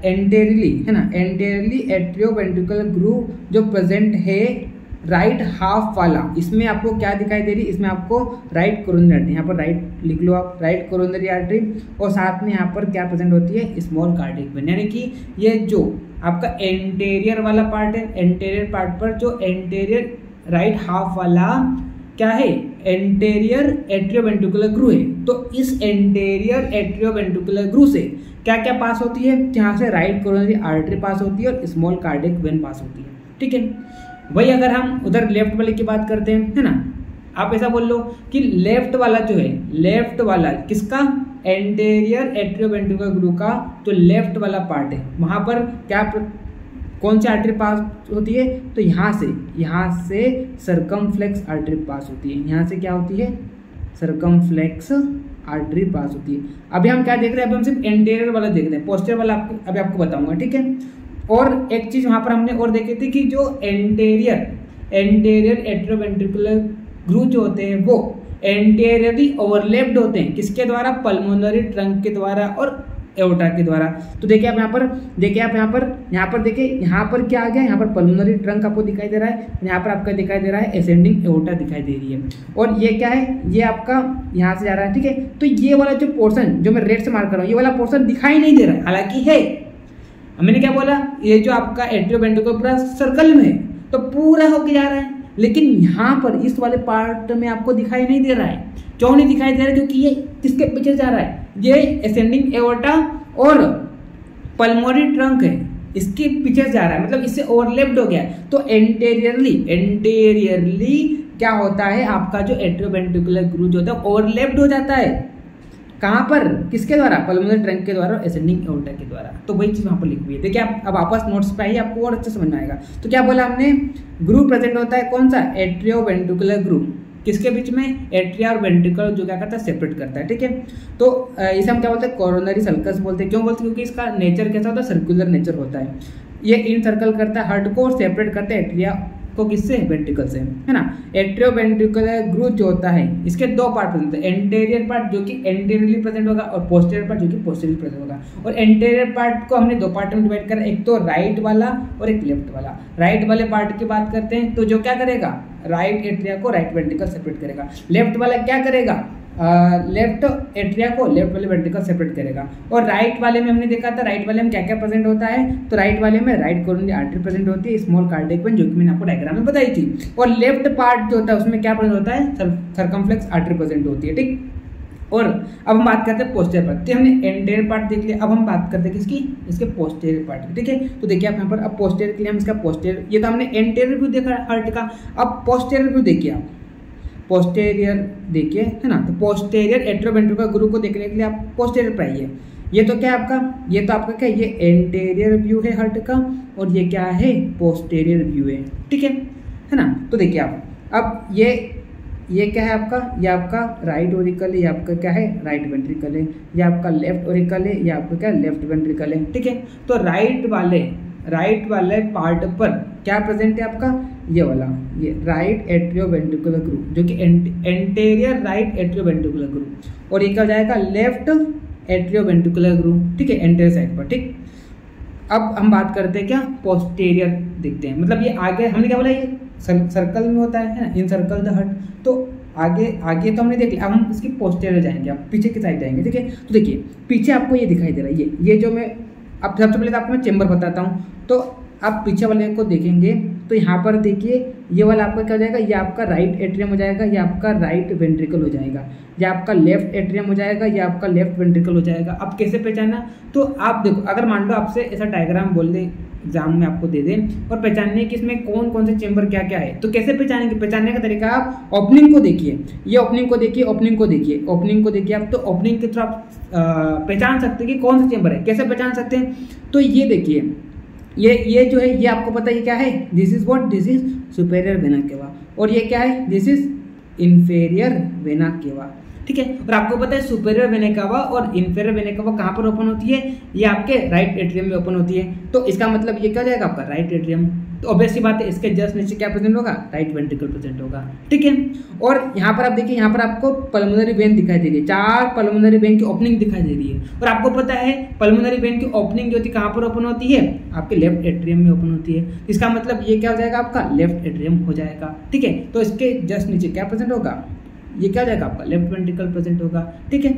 एंटीरियरली है ना, एंटीरियरली एट्रियोवेंट्रिकुलर ग्रुव जो प्रेजेंट है राइट हाफ वाला, इसमें आपको क्या दिखाई दे रही है, इसमें आपको राइट कोरोनरी आर्टरी, यहाँ पर राइट लिख लो आप, राइट कोरोनरी आर्टरी, और साथ में यहाँ पर क्या प्रेजेंट होती है, स्मॉल कार्डियक वेन, यानी कि ये जो आपका एंटीरियर वाला पार्ट है, एंटीरियर पार्ट पर जो एंटीरियर राइट हाफ वाला क्या है, एंटीरियर एट्रियोवेंट्रिकुलर ग्रुव है। तो इस एंटीरियर एट्रियोवेंट्रिकुलर ग्रुव से क्या क्या पास होती है, यहाँ से राइट कोरोनरी आर्टरी पास होती है और स्मॉल कार्डियक वेन पास होती है, ठीक है। वही अगर हम उधर लेफ्ट वाले की बात करते हैं, है ना, आप ऐसा बोल लो कि लेफ्ट वाला जो है, लेफ्ट वाला किसका, एंटीरियर एट्रियोवेंट्रिकुलर ग्रुव का जो लेफ्ट वाला पार्ट है, वहां पर क्या कौन सी आर्टरी पास होती है, तो यहाँ से सर्कमफ्लेक्स आर्टरी पास होती है, यहाँ से क्या होती है, सर्कमफ्लेक्स आर्टरी पास होती है। अभी हम क्या देख रहे हैं, अभी हम सिर्फ एंटीरियर वाला देख रहे हैं, पोस्टीरियर वाला अभी आपको बताऊंगा, ठीक है। और एक चीज वहां पर हमने और देखी थी कि जो एंटीरियर एट्रियोवेंट्रिकुलर ग्रुव जो होते हैं वो एंटीरियरली ओवरलैप्ड होते हैं, किसके द्वारा, पल्मोनरी ट्रंक के द्वारा और एओर्टा के द्वारा। तो देखिए आप यहाँ पर देखिए यहाँ पर क्या आ गया, यहाँ पर पल्मोनरी ट्रंक आपको दिखाई दे रहा है, यहाँ पर आपका दिखाई दे रहा है एसेंडिंग एओर्टा दिखाई दे रही है। और ये क्या है, ये आपका यहाँ से जा रहा है, ठीक है। तो ये वाला जो पोर्शन जो मैं रेड से मार्क कर रहा हूँ, ये वाला पोर्शन दिखाई नहीं दे रहा है, हालांकि है। मैंने क्या बोला, ये जो आपका एट्रियोवेंट्रिकुलर पूरा सर्कल में है, तो पूरा होके जा रहा है, लेकिन यहाँ पर इस वाले पार्ट में आपको दिखाई नहीं दे रहा है। क्यों नहीं दिखाई दे रहा है? क्योंकि ये किसके पीछे जा रहा है, ये एसेंडिंग एओर्टा और पल्मोनरी ट्रंक है, इसके पीछे जा रहा है, मतलब इससे ओवरलैप्ड हो गया है। तो एंटेरियरली क्या होता है, आपका जो एट्रियोवेंट्रिकुलर ग्रूव होता है ओवरलैप्ड हो जाता है। कहाँ पर, किसके द्वारा, पल्मोनरी ट्रंक के द्वारा, एसेंडिंग एओर्टा के द्वारा। तो वही चीज वहां पर लिखी हुई है। देखिए आप अब वापस नोट्स पे आइए, आपको और अच्छे समझ में आएगा। तो क्या बोला हमने, ग्रूव प्रेजेंट होता है कौन सा, एट्रियोवेंट्रिकुलर ग्रूव, किसके बीच में, एट्रिया और वेंट्रिकल जो क्या करता है, सेपरेट करता है, ठीक है। तो इसे हम क्या बोलते हैं, कोरोनरी सल्कस बोलते हैं। क्यों बोलते हैं, क्योंकि इसका नेचर कैसा होता है, सर्कुलर नेचर होता है। ये इन सर्कल करता है हार्ट को और सेपरेट करता है एट्रिया को, किससे, वेंट्रिकल से, है ना। एट्रियोवेंट्रिकुलर ग्रूव जो होता है, इसके दो पार्ट प्रेजेंट होते हैं, एंटेरियर पार्ट जो कि एंटेरियरली प्रेजेंट होगा और पोस्टीरियर पार्ट जो कि पोस्टीरियरली प्रेजेंट होगा। और एंटेरियर पार्ट को हमने दो पार्ट में डिवाइड करा, एक तो राइट वाला और एक लेफ्ट वाला। राइट वाले पार्ट की बात करते हैं तो जो क्या करेगा, राइट एट्रिया को राइट वेंट्रिकल सेपरेट करेगा। लेफ्ट वाला क्या करेगा, लेफ्ट एट्रिया को लेफ्ट वाले वेंट्रिकल सेपरेट करेगा। और राइट वाले में हमने देखा था, राइट वाले में क्या क्या प्रेजेंट होता है, तो राइट वाले में राइट कोरोनरी आर्टरी प्रेजेंट होती है, स्मॉल कार्डियक वेन, जो कि मैंने आपको डायग्राम में बताई थी। और लेफ्ट पार्ट जो होता है उसमें क्या प्रेजेंट होता है, सर्कमफ्लेक्स आर्टरी प्रेजेंट होती है, ठीक। और अब हम बात करते हैं पोस्टीरियर पार्ट। तो हमने एंटेरियर पार्ट देख लिया, अब हम बात करते हैं किसकी, इसके पोस्टीरियर पार्ट की, ठीक है। तो देखिए आप यहाँ पर, अब पोस्टीरियर के लिए हम इसका पोस्टीरियर, ये तो हमने एंटेरियर व्यू देखा हार्ट का, अब पोस्टीरियर व्यू देखिए आप, पोस्टीरियर देखिए, है ना। तो पोस्टीरियर एट्रियोवेंट्रिकुलर ग्रूव को देखने के लिए आप पोस्टीरियर पे आइए। ये तो क्या आपका, ये तो आपका क्या, ये एंटेरियर व्यू है हार्ट का, और ये क्या है, पोस्टीरियर व्यू है, ठीक है ना। तो देखिए आप, अब ये क्या है आपका, ये आपका राइट ओरिकल है, ये आपका क्या है, राइट वेंट्रिकल है, ये आपका लेफ्ट ओरिकल है, ये आपका क्या, लेफ्ट वेंट्रिकल है, ठीक है। तो राइट वाले पार्ट पर क्या प्रेजेंट है आपका, ये वाला, ये राइट एट्रियोवेंट्रिकुलर ग्रूव, जो कि एंटेरियर राइट एट्रियोवेंट्रिकुलर ग्रूव, और ये क्या हो जाएगा, लेफ्ट एट्रियोवेंट्रिकुलर ग्रूव, ठीक है, एंटेरियर साइड पर, ठीक। अब हम बात करते हैं क्या, पोस्टीरियर देखते हैं, मतलब ये आगे हमने क्या बोला, ये सर्कल में होता है ना, इन सर्कल द हार्ट। तो आगे तो हमने देख लिया, अब हम इसकी पोस्टीरियर जाएंगे, आप पीछे की साइड जाएंगे, ठीक है। तो देखिए पीछे आपको ये दिखाई दे रहा है, ये जो मैं अब सबसे पहले तो आपको मैं चेंबर बताता हूँ। तो आप पीछे वाले को देखेंगे तो यहाँ पर देखिए, ये वाला आपका क्या हो जाएगा, ये आपका राइट एट्रियम हो जाएगा, ये आपका राइट वेंट्रिकल हो जाएगा, ये आपका लेफ्ट एट्रियम हो जाएगा, ये आपका लेफ्ट वेंट्रिकल हो जाएगा। अब कैसे पहचाना, तो आप देखो, अगर मान लो आपसे ऐसा डायग्राम बोल दे एग्जाम में आपको दे दें और पहचानने कि इसमें कौन कौन से चेंबर क्या क्या है, तो कैसे पहचानेंगे, पहचानने का तरीका आप ओपनिंग को देखिए, ये ओपनिंग को देखिए, ओपनिंग को देखिए आप, तो ओपनिंग के थ्रू आप पहचान सकते हैं कि कौन सा चेंबर है। कैसे पहचान सकते हैं, तो ये देखिए, ये जो है, ये आपको पता है क्या है, this is what, this is superior vena cava, और ये क्या है, this is inferior vena cava, ठीक है। और आपको पता है सुपेरियर वेना केवा और इंफेरियर वेना केवा कहाँ पर ओपन होती है, ये आपके राइट एट्रियम में ओपन होती है। तो इसका मतलब ये क्या हो जाएगा आपका राइट एट्रियम। तो ऑब्वियसली बात है, इसके जस्ट नीचे क्या प्रेजेंट होगा, राइट वेंट्रिकल प्रेजेंट होगा, ठीक है। और यहाँ पर आप देखिए, यहाँ पर आपको पल्मोनरी वेन दिखाई दे रही है, 4 पल्मोनरी वेन की ओपनिंग दिखाई दे रही है। और आपको पता है पल्मोनरी वेन की ओपनिंग जो होती है कहाँ पर ओपन होती है, आपके लेफ्ट एट्रियम में ओपन होती है। इसका मतलब ये क्या हो जाएगा आपका, लेफ्ट एट्रियम हो जाएगा, ठीक है। तो इसके जस्ट नीचे क्या प्रेजेंट होगा, ये क्या हो जाएगा आपका लेफ्ट वेंट्रिकल प्रेजेंट होगा, ठीक है।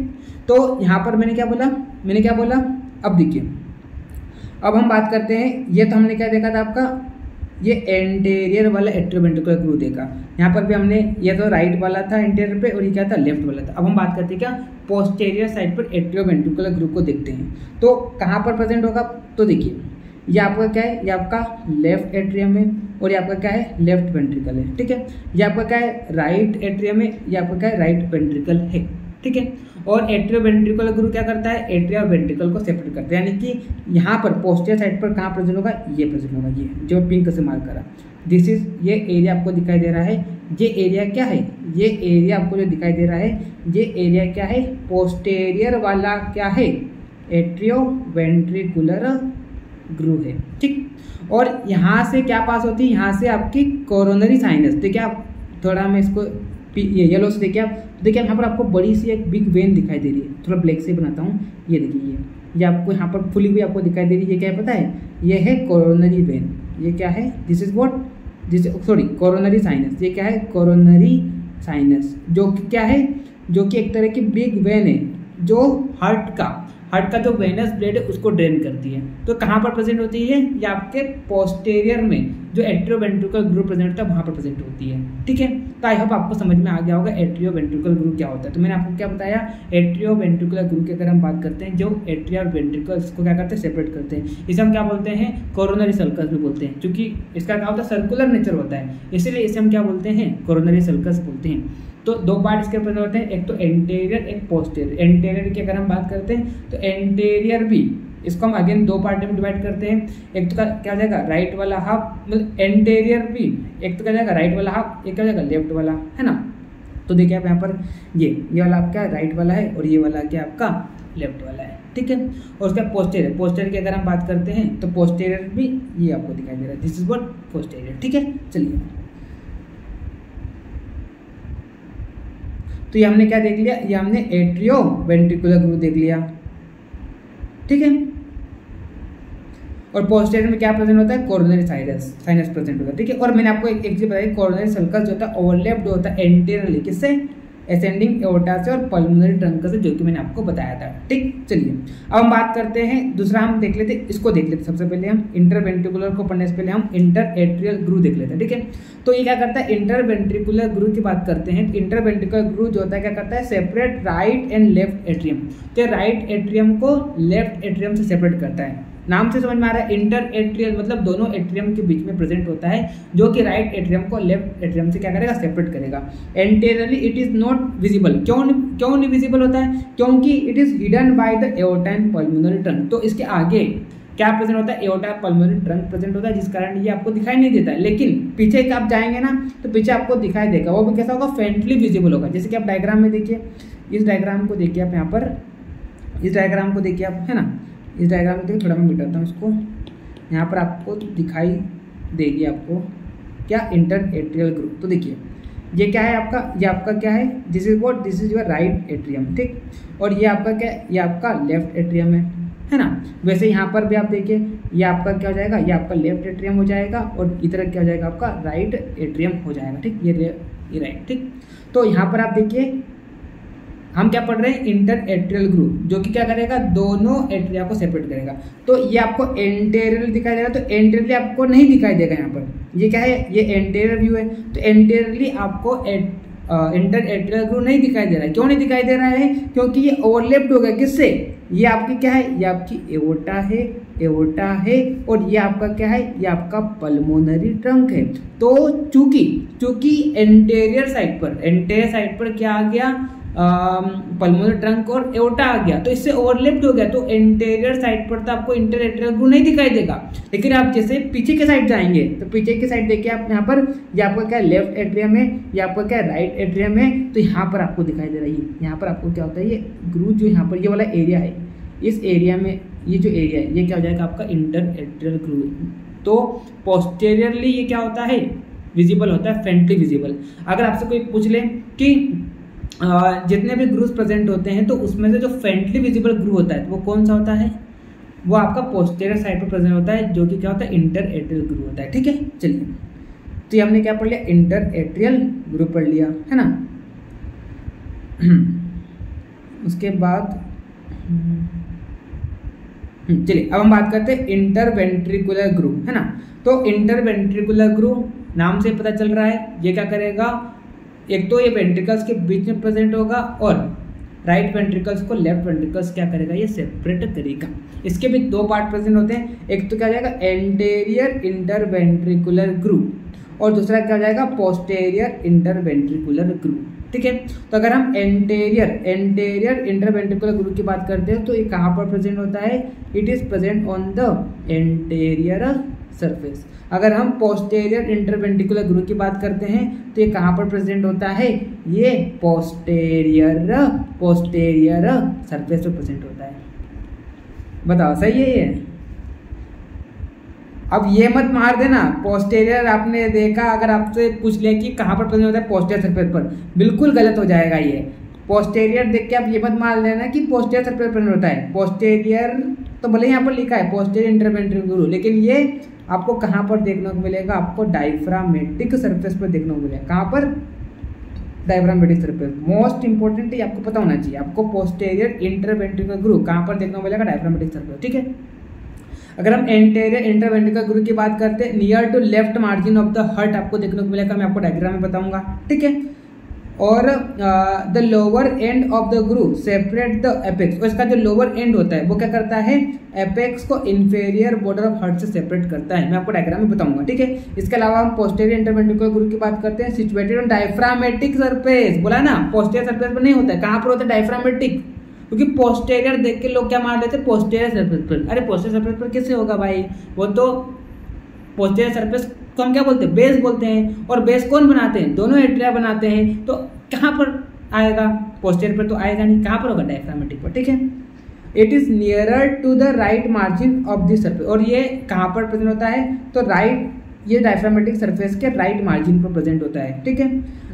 तो यहाँ पर मैंने क्या बोला, अब देखिए, अब हम बात करते हैं, ये तो हमने क्या देखा था आपका, ये एंटेरियर वाला एट्रियोवेंट्रिकुलर ग्रूव देखा। यहाँ पर भी हमने, ये तो राइट वाला था एंटेरियर पे और ये क्या था, लेफ्ट वाला था। अब हम बात करते हैं क्या, पोस्टीरियर साइड पर एट्रियोवेंट्रिकुलर ग्रूव को देखते हैं, तो कहाँ पर प्रेजेंट होगा। तो देखिए, ये आपका क्या है, ये आपका लेफ्ट एट्रियम है, और ये आपका क्या है, लेफ्ट वेंट्रिकल है, ठीक है। ये आपका क्या है, राइट एट्रियम है, ये आपका क्या है, राइट वेंट्रिकल है, ठीक है। और एट्रियोवेंट्रिकुलर ग्रूव क्या करता है, एट्रिया और वेंट्रिकल को सेपरेट करता है, यानी कि यहाँ पर पोस्टीरियर साइड पर कहाँ प्रेजेंट होगा, ये प्रेजेंट होगा, ये जो पिंक से मार्क करा, दिस इज, ये एरिया आपको दिखाई दे रहा है। ये एरिया क्या है, ये एरिया आपको जो दिखाई दे रहा है, ये एरिया क्या है, पोस्टीरियर वाला क्या है, एट्रियोवेंट्रिकुलर ग्रूव है, ठीक। और यहाँ से क्या पास होती है, यहाँ से आपकी कोरोनरी साइनस, देखिए आप थोड़ा मैं इसको ये येलो से देखिए आप, यहाँ पर आपको बड़ी सी एक बिग वेन दिखाई दे रही है, थोड़ा ब्लैक से बनाता हूँ, ये देखिए, ये आपको यहाँ पर फुली हुई आपको दिखाई दे रही है, ये क्या है पता है, ये है कोरोनरी वेन। ये क्या है, this is what, this sorry coronary sinus. ये क्या है, कोरोनरी साइनस, जो कि क्या है, जो कि एक तरह की बिग वेन है जो हार्ट का जो वेनस ब्लड है उसको ड्रेन करती है। तो कहाँ पर प्रेजेंट होती है, ये आपके पोस्टेरियर में जो एट्रियोवेंट्रिकल ग्रुप प्रेजेंट होता है वहाँ पर प्रेजेंट होती है। ठीक है, तो आई होप आपको समझ में आ गया होगा एट्रियोवेंट्रिकल ग्रुप क्या होता है। तो मैंने आपको क्या बताया, एट्रियोवेंट्रिकुलर ग्रुप की अगर हम बात करते हैं, जो एट्रिया और वेंट्रिकल्स को क्या करते हैं, सेपरेट करते हैं, इसे हम क्या बोलते हैं, कोरोनरी सर्कस भी बोलते हैं, क्योंकि इसका क्या होता है, सर्कुलर नेचर होता है, इसीलिए इसे हम क्या बोलते हैं, कोरोनरी सर्कस बोलते हैं। तो दो पार्ट इसके प्रेजेंट होते हैं, एक तो एंटेरियर, एक पोस्टेरियर। एंटेरियर की अगर हम बात करते हैं तो एंटेरियर भी, इसको हम अगेन दो पार्ट में डिवाइड करते हैं। एक तो क्या हो जाएगा, राइट वाला हाफ, मतलब एंटेरियर भी, एक तो क्या जाएगा राइट वाला हाफ, एक क्या जाएगा लेफ्ट वाला, है ना। तो देखिए आप यहाँ पर ये वाला आपका राइट वाला है और ये वाला क्या आपका लेफ्ट वाला है। ठीक है, और उसका पोस्टेरियर की अगर हम बात करते हैं तो पोस्टेरियर भी ये आपको दिखाई दे रहा है, दिस इज व्हाट पोस्टेरियर। ठीक है, चलिए तो ये हमने क्या देख लिया, ये हमने एट्रियोवेंट्रिकुलर ग्रुप देख लिया। ठीक है, और पोस्टेरियर में क्या प्रेजेंट होता है, कोरोनरी साइनस प्रेजेंट होता है। ठीक है, और मैंने आपको एक चीज बताई, कोरोनरी सर्कस जो होता है ओवरलैप्ड होता है एंटीरियरली, किससे, एसेंडिंग एओर्टा से और पल्मोनरी ट्रंक से, जो कि मैंने आपको बताया था। ठीक, चलिए अब हम बात करते हैं दूसरा, हम देख लेते, इसको देख लेते। सबसे पहले हम इंटरवेंट्रिकुलर को पढ़ने से पहले हम इंटर एट्रियल ग्रुप देख लेते हैं। ठीक है, तो ये क्या करता है, इंटरवेंट्रिकुलर ग्रुप की बात करते हैं। इंटरवेंट्रिकुलर ग्रुप जो होता है क्या करता है, separate right and left atrium. तो राइट एट्रियम को लेफ्ट एट्रियम से सेपरेट करता है। नाम से समझ में आ रहा है, इंटर एट्रियल मतलब दोनों एट्रियम के बीच में प्रेजेंट होता है, जो कि राइट एट्रियम को लेफ्ट एट्रियम से क्या करेगा, सेपरेट करेगा। Anteriorly it is not visible, क्यों नहीं विजिबल होता है, क्योंकि it is hidden by the aorta and pulmonary trunk. तो इसके आगे क्या प्रेजेंट होता है, एओर्टा पल्मोनरी ट्रंक प्रेजेंट होता है, जिस कारण ये आपको दिखाई नहीं देता है। लेकिन पीछे का आप जाएंगे ना तो पीछे आपको दिखाई देगा, वो भी कैसा होगा, फेंटली विजिबल होगा। जैसे कि आप डायग्राम में देखिए, इस डायग्राम को देखिए आप यहाँ पर, इस डायग्राम को देखिए आप, है ना, इस डायग्राम में देखिए, थोड़ा मैं मिटाता हूँ इसको, यहाँ पर आपको दिखाई देगी आपको क्या, इंटर एट्रियल ग्रुप। तो देखिए ये क्या है आपका, ये आपका क्या है, this is what, this is your right atrium. ठीक, और ये आपका क्या है, ये आपका लेफ्ट एट्रियम है ना। वैसे यहाँ पर भी आप देखिए, ये आपका क्या हो जाएगा, ये आपका लेफ्ट एट्रियम हो जाएगा, और इधर क्या हो जाएगा, आपका राइट एट्रियम हो जाएगा। ठीक, ये राइट। ठीक, तो यहाँ पर आप देखिए हम क्या पढ़ रहे हैं, इंटर एट्रियल ग्रुप, जो कि क्या करेगा, दोनों एट्रिया को सेपरेट करेगा। तो ये आपको एंटेरियर दिखाई दे रहा है, तो एंटेरियरली आपको नहीं दिखाई देगा यहाँ पर, ये क्या है, ये एंटेरियर व्यू है। तो एंटेरियरली आपको इंटर एट्रियल ग्रुप नहीं दिखाई दे रहा है। क्यों नहीं दिखाई दे रहा है, क्योंकि ये ओवरलैप्ड हो गया, किससे, ये आपकी क्या है, ये आपकी एओर्टा है, और ये आपका क्या है, ये आपका पल्मोनरी ट्रंक है। तो चूंकि एंटेरियर साइड पर क्या आ गया, पल्मोनरी ट्रंक और एओर्टा आ गया, तो इससे ओवरलैप्ड हो गया। तो एंटेरियर साइड पर तो आपको इंटर एट्रियल ग्रुप नहीं दिखाई देगा। लेकिन आप जैसे पीछे के साइड जाएंगे तो पीछे की साइड देखिए आप, यहाँ पर ये आपका क्या लेफ्ट एट्रियम है, ये आपका क्या राइट एट्रियम है। तो यहाँ पर आपको दिखाई दे रहा है, यहाँ पर आपको क्या होता है, ये ग्रुप जो यहाँ पर ये वाला एरिया है, इस एरिया में ये जो एरिया है, ये क्या हो जाएगा आपका इंटर एट्रियल ग्रुप। तो पोस्टेरियरली ये क्या होता है, विजिबल होता है, फ्रंटली विजिबल। अगर आपसे कोई पूछ ले कि जितने भी ग्रुप्स प्रेजेंट होते हैं तो उसमें से जो फ्रंटली विजिबल ग्रुप होता है वो कौन सा होता है, वो आपका पोस्टेरियर साइड पर प्रेजेंट होता है, जो कि क्या होता है, इंटर एट्रियल ग्रुप होता है। ठीक है, चलिए तो ये हमने क्या पढ़ लिया, इंटर एट्रियल ग्रुप पढ़ लिया, है ना। उसके बाद चलिए अब हम बात करते हैं इंटरवेंट्रिकुलर ग्रुप, है ना। तो इंटरवेंट्रिकुलर ग्रुप नाम से पता चल रहा है, ये क्या करेगा, एक तो ये वेंट्रिकल्स के बीच में प्रेजेंट होगा, और राइट वेंट्रिकल्स को लेफ्ट वेंट्रिकल्स क्या करेगा, ये सेपरेट करेगा। इसके भी दो पार्ट प्रेजेंट होते हैं, एक तो क्या हो जाएगा एंटेरियर इंटरवेंट्रिकुलर ग्रुप, और दूसरा क्या हो जाएगा पोस्टेरियर इंटरवेंट्रिकुलर ग्रुप। ठीक है, तो अगर हम एंटेरियर इंटरवेंट्रिकुलर ग्रुप की बात करते हैं तो ये कहाँ पर प्रेजेंट होता है, it is present on the anterior surface. अगर हम पोस्टेरियर इंटरवेंट्रिकुलर ग्रुप की बात करते हैं तो ये कहाँ पर प्रेजेंट होता है, ये पोस्टेरियर सरफेस पर प्रेजेंट होता है। बताओ सही है ये। अब ये मत मार देना, पोस्टेरियर आपने देखा, अगर आपसे पूछ लिया कि कहाँ पर प्रेजेंट होता है, पोस्टेरियर सरफेस पर, बिल्कुल गलत हो जाएगा ये। पोस्टेरियर देख के आप ये मत मान लेना कि पोस्टेरियर सरफेस प्रेजेंट होता है। पोस्टेरियर तो भले यहाँ पर लिखा है पोस्टेरियर इंटरवेंट्रिकुलर ग्रू, लेकिन ये आपको कहाँ पर देखने को मिलेगा, आपको डायफ्रामेटिक सरफेस पर देखने को मिलेगा। कहाँ पर? Diaphragmatic surface. मोस्ट इंपॉर्टेंट है, आपको पता होना चाहिए। आपको पोस्टेरियर इंटरवेंट्रिकुलर ग्रू कहाँ पर देखने को मिलेगा? Diaphragmatic surface. ठीक है। अगर हम एंटेरियर इंटरवेंट्रिकुलर ग्रू की बात करते हैं, near to left margin of the heart आपको देखने को मिलेगा। मैं आपको डायग्राम में बताऊंगा। ठीक है। और the lower end of the groove separate the apex, और इसका जो लोअर एंड होता है वो क्या करता है? एपेक्स को इंफेरियर बॉर्डर ऑफ हार्ट से सेपरेट करता है। मैं आपको डायग्राम में बताऊंगा। ठीक है। इसके अलावा हम पोस्टेरियर इंटरवेंट्रिकुलर ग्रू की बात करते हैं, सिचुएटेड ऑन डायफ्रामेटिक सरफेस। बोला ना, पोस्टेरियर सरफेस पर नहीं होता है। कहाँ पर होता है? डायफ्रामेटिक। क्योंकि पोस्टेरियर देख के लोग क्या मान लेते हैं? पोस्टेरियर सरफेस पर। अरे पोस्टेरियर सरफेस पर कैसे होगा भाई? वो तो पोस्टेरियर सरफेस को हम क्या बोलते हैं? बेस बोलते हैं। और बेस कौन बनाते हैं? दोनों एट्रिया बनाते हैं। तो कहाँ पर आएगा? पोस्टेरियर पर तो आएगा नहीं। कहाँ पर होगा? डायफ्रामेटिक पर। ठीक है। It is nearer to the right margin of the surface, और ये कहाँ पर प्रेजेंट होता है? तो राइट, ये डायफ्रामेटिक सरफेस के राइट मार्जिन पर प्रेजेंट होता है। ठीक है।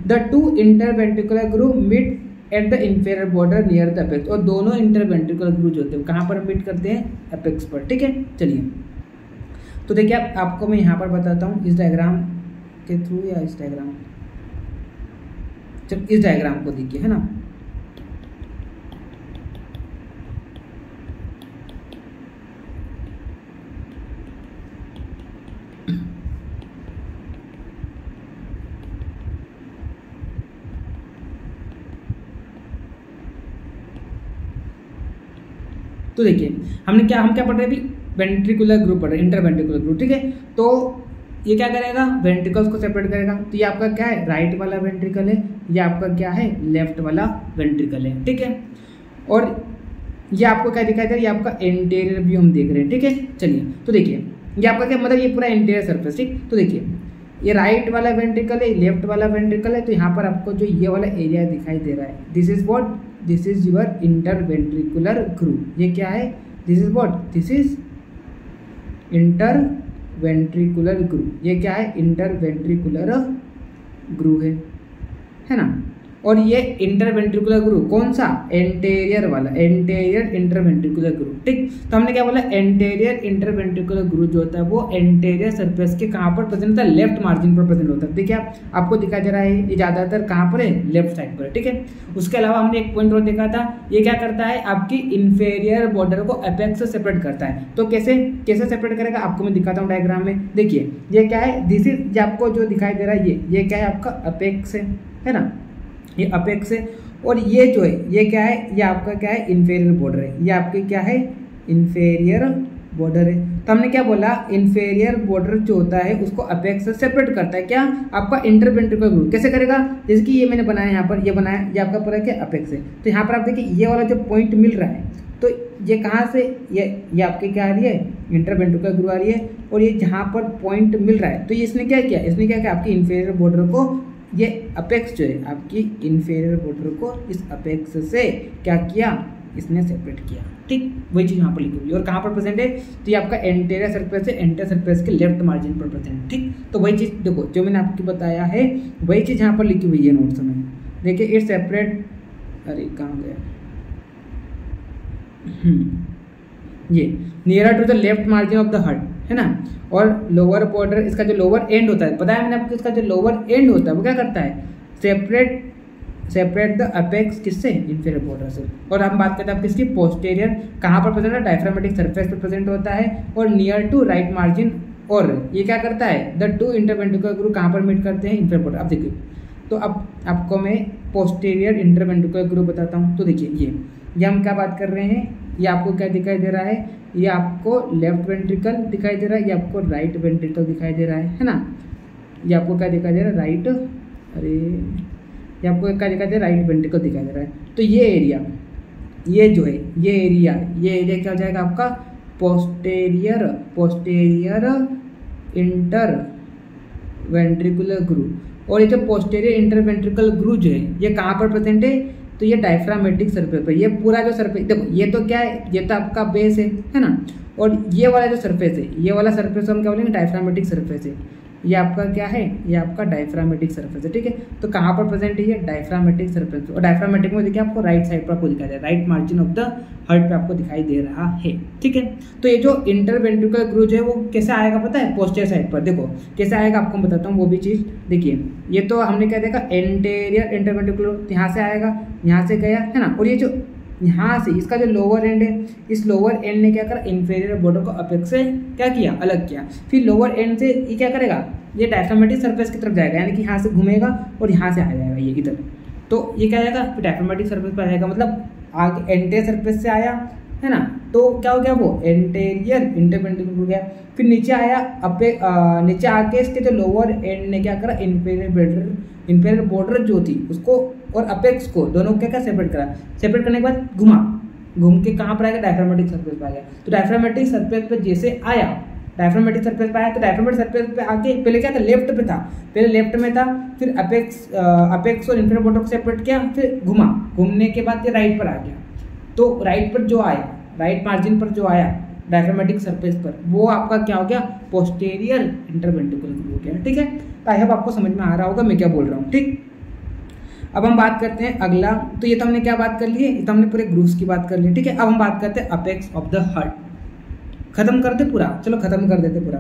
The two interventricular groove meet at the inferior border near the apex, और दोनों इंटरवेंट्रिकुलर ग्रू जो होते हैं कहाँ पर मीट करते हैं? एपेक्स पर। ठीक है। चलिए, तो देखिए आपको मैं यहाँ पर बताता हूँ इस डायग्राम के थ्रू, या इस डायग्राम, चलो इस डायग्राम को देखिए, है ना। तो देखिए हम क्या पढ़ रहे हैं अभी? वेंट्रिकुलर ग्रुप पढ़ रहे हैं, इंटरवेंट्रिकुलर ग्रुप। ठीक है। तो ये क्या करेगा? वेंट्रिकल्स को सेपरेट करेगा। तो ये आपका क्या है? राइट वाला वेंट्रिकल है। ये आपका क्या है? लेफ्ट वाला वेंट्रिकल है। ठीक है। और ये आपको क्या दिखाई दे रहा है? ये आपका एंटेरियर व्यू हम देख रहे हैं। ठीक है। चलिए, तो देखिए ये आपका क्या मतलब? ये पूरा एंटेरियर सरफेस। ठीक। तो देखिए ये राइट वाला वेंट्रिकल है, लेफ्ट वाला वेंट्रिकल है। तो यहाँ पर आपको जो ये वाला एरिया दिखाई दे रहा है, this is what? This is your interventricular groove. ये क्या है? This is what? This is interventricular groove. ये क्या है? इंटरवेंट्रिकुलर ग्रू है ना। और ये इंटरवेंट्रिकुलर ग्रू कौन सा? एंटेरियर वाला, एंटेरियर इंटरवेंट्रिकुलर ग्रू। ठीक। तो हमने क्या बोला? एंटेरियर इंटरवेंट्रिकुलर ग्रू जो होता है वो एंटेरियर सरफेस के कहाँ पर प्रेजेंट होता है? लेफ्ट मार्जिन पर प्रेजेंट होता है। देखिए आपको दिखाई दे रहा है, ये ज्यादातर कहाँ पर है? लेफ्ट साइड पर। ठीक है। उसके अलावा हमने एक पॉइंट और देखा था, ये क्या करता है? आपकी इंफेरियर बॉर्डर को एपेक्स से सेपरेट करता है। तो कैसे सेपरेट करेगा? आपको मैं दिखाता हूँ डायग्राम में। देखिए ये क्या है? दिस इज, आपको जो दिखाई दे रहा है ये क्या है? आपका अपेक्स है ना। ये अपेक्स है। और ये जो है ये क्या है? ये आपका क्या है? इंफेरियर बॉर्डर है। ये आपके क्या है? इंफेरियर बॉर्डर है। तो हमने क्या बोला? इंफेरियर बॉर्डर जो होता है उसको अपेक्स से सेपरेट करता है। क्या? आपका इंटरवेंट्रिकुलर ग्रू। कैसे करेगा? जैसे कि ये मैंने बनाया यहाँ पर, ये बनाया, ये आपका पूरा क्या? अपेक्स है। तो यहाँ पर आप देखिए ये वाला जो पॉइंट मिल रहा है, तो ये कहाँ से? ये आपके क्या आ रही है? इंटरवेंट्रिकुलर ग्रू आ रही है। और ये जहाँ पर पॉइंट मिल रहा है, तो इसने क्या किया? इसने क्या किया? आपकी इंफेरियर बॉर्डर को, ये अपेक्स जो है आपकी इंफेरियर बॉर्डर को इस अपेक्स से क्या किया? इसने सेपरेट किया। ठीक। वही चीज़ यहाँ पर लिखी हुई है। और कहाँ पर प्रेजेंट है? तो ये आपका एंटेरियर सरफेस है, एंटेरियर सरफेस के लेफ्ट मार्जिन पर प्रेजेंट। ठीक। तो वही चीज़ देखो जो मैंने आपको बताया है वही चीज़ यहाँ पर लिखी हुई है नोट्स में। देखिए इट सेपरेट, अरे कहाँ गया? ये nearer to the left margin of the heart, है ना। और लोअर बॉर्डर, इसका जो लोअर एंड होता है, पता है मैंने आपको, इसका जो लोअर एंड होता है वो क्या करता है? सेपरेट द अपेक्स किससे? इंफीरियर बॉर्डर से। और हम बात करते हैं आप किसकी? पोस्टेरियर। कहाँ पर प्रेजेंट है? डायफ्रामेटिक सरफेस पर प्रेजेंट होता है। और नियर टू राइट मार्जिन, और ये क्या करता है? द टू इंटरवेंट्रिकुलर ग्रू कहाँ पर मीट करते हैं? Inferior border. अब देखिए, तो अब आपको मैं पोस्टेरियर इंटरवेंट्रिकुलर ग्रू बताता हूँ। तो देखिए ये हम क्या बात कर रहे हैं? ये आपको क्या दिखाई दे रहा है? ये आपको लेफ्ट वेंट्रिकल दिखाई दे रहा है, ये आपको राइट वेंट्रिकल दिखाई दे रहा है ना। ये आपको क्या दिखाई दे रहा है? राइट, अरे ये आपको क्या दिखाई दे रहा है? राइट वेंट्रिकल दिखाई दे रहा है। तो ये एरिया, ये जो है ये एरिया क्या हो जाएगा आपका? पोस्टेरियर इंटर वेंट्रिकुलर ग्रू। और ये जो पोस्टेरियर इंटरवेंट्रिकल ग्रू जो है ये कहाँ पर प्रेजेंट है? तो ये डायफ्रामेटिक सरफेस पर। ये पूरा जो सरफेस देखो, ये तो क्या है? ये तो आपका बेस है ना। और ये वाला जो सरफेस है, ये वाला सरफेस हम क्या बोलेंगे? डायफ्रामेटिक सरफेस है। ये आपका क्या है, ये आपका डायफ्रामेटिक सरफेस है, ठीक है। तो कहाँ पर प्रेजेंट है ये डायफ्रामेटिक सरफेस, और डायफ्रामेटिक में देखिए आपको राइट साइड पर आपको दिखाई दे रहा है, right margin of the heart पे आपको दिखाई दे रहा है, ठीक है। तो ये जो इंटरवेंट्रिकुलर ग्रूव जो है वो कैसे आएगा पता है, पोस्टीरियर साइड पर। देखो कैसे आएगा आपको मैं बताता हूँ वो भी चीज़। देखिए ये तो हमने क्या देखा, एंटेरियर इंटरवेंट्रिकुलर, यहाँ से आएगा, यहाँ से गया है ना, और ये जो यहाँ से इसका जो लोअर एंड है, इस लोअर एंड ने क्या करा, इंफीरियर बॉर्डर को अपेक्स से क्या किया, अलग किया। फिर लोअर एंड से ये क्या करेगा, ये डायफ्रामेटिक सरफेस की तरफ जाएगा, यानी कि यहाँ से घूमेगा और यहाँ से आ जाएगा ये इधर। तो ये क्या जाएगा, फिर डायफ्रामेटिक सरफेस पर आएगा, मतलब आगे एंटेरियर सरफेस से आया है ना, तो क्या हो गया वो एंटेरियर इंटरवेंट्रिकुलर हो गया। फिर नीचे आया नीचे आके इसके जो लोअर एंड ने क्या करा, इंफीरियर बॉर्डर जो थी उसको और अपेक्स को दोनों क्या सेपरेट करा। सेपरेट करने के बाद घूम के कहाँ पर आएगा, डायफ्रामेटिक सरफेस पर आ गया। तो डायफ्रामेटिक सरफेस पर जैसे आया, डायफ्रामेटिक सरफेस पे आया, तो डायफ्रामेटिक सरफेस पे आके पहले क्या था, लेफ्ट पे था, पहले लेफ्ट में था, फिर अपेक्स और इंफीरियर बॉर्डर को सेपरेट किया, फिर घूमने के बाद ये राइट पर आ गया। तो राइट पर जो आया, राइट मार्जिन पर जो आया डायफ्रामेटिक सरफेस पर, वो आपका क्या हो गया, पोस्टीरियर इंटरवेंट्रिकुलर ग्रूव हो गया, ठीक है। तो आई होप आपको समझ में आ रहा होगा मैं क्या बोल रहा हूँ, ठीक। अब हम बात करते हैं अगला। तो ये तो हमने क्या बात कर ली है, ये तो हमने पूरे ग्रूव्स की बात कर ली, ठीक है। अब हम बात करते हैं अपेक्स ऑफ द हार्ट। खत्म करते पूरा, चलो खत्म कर देते पूरा।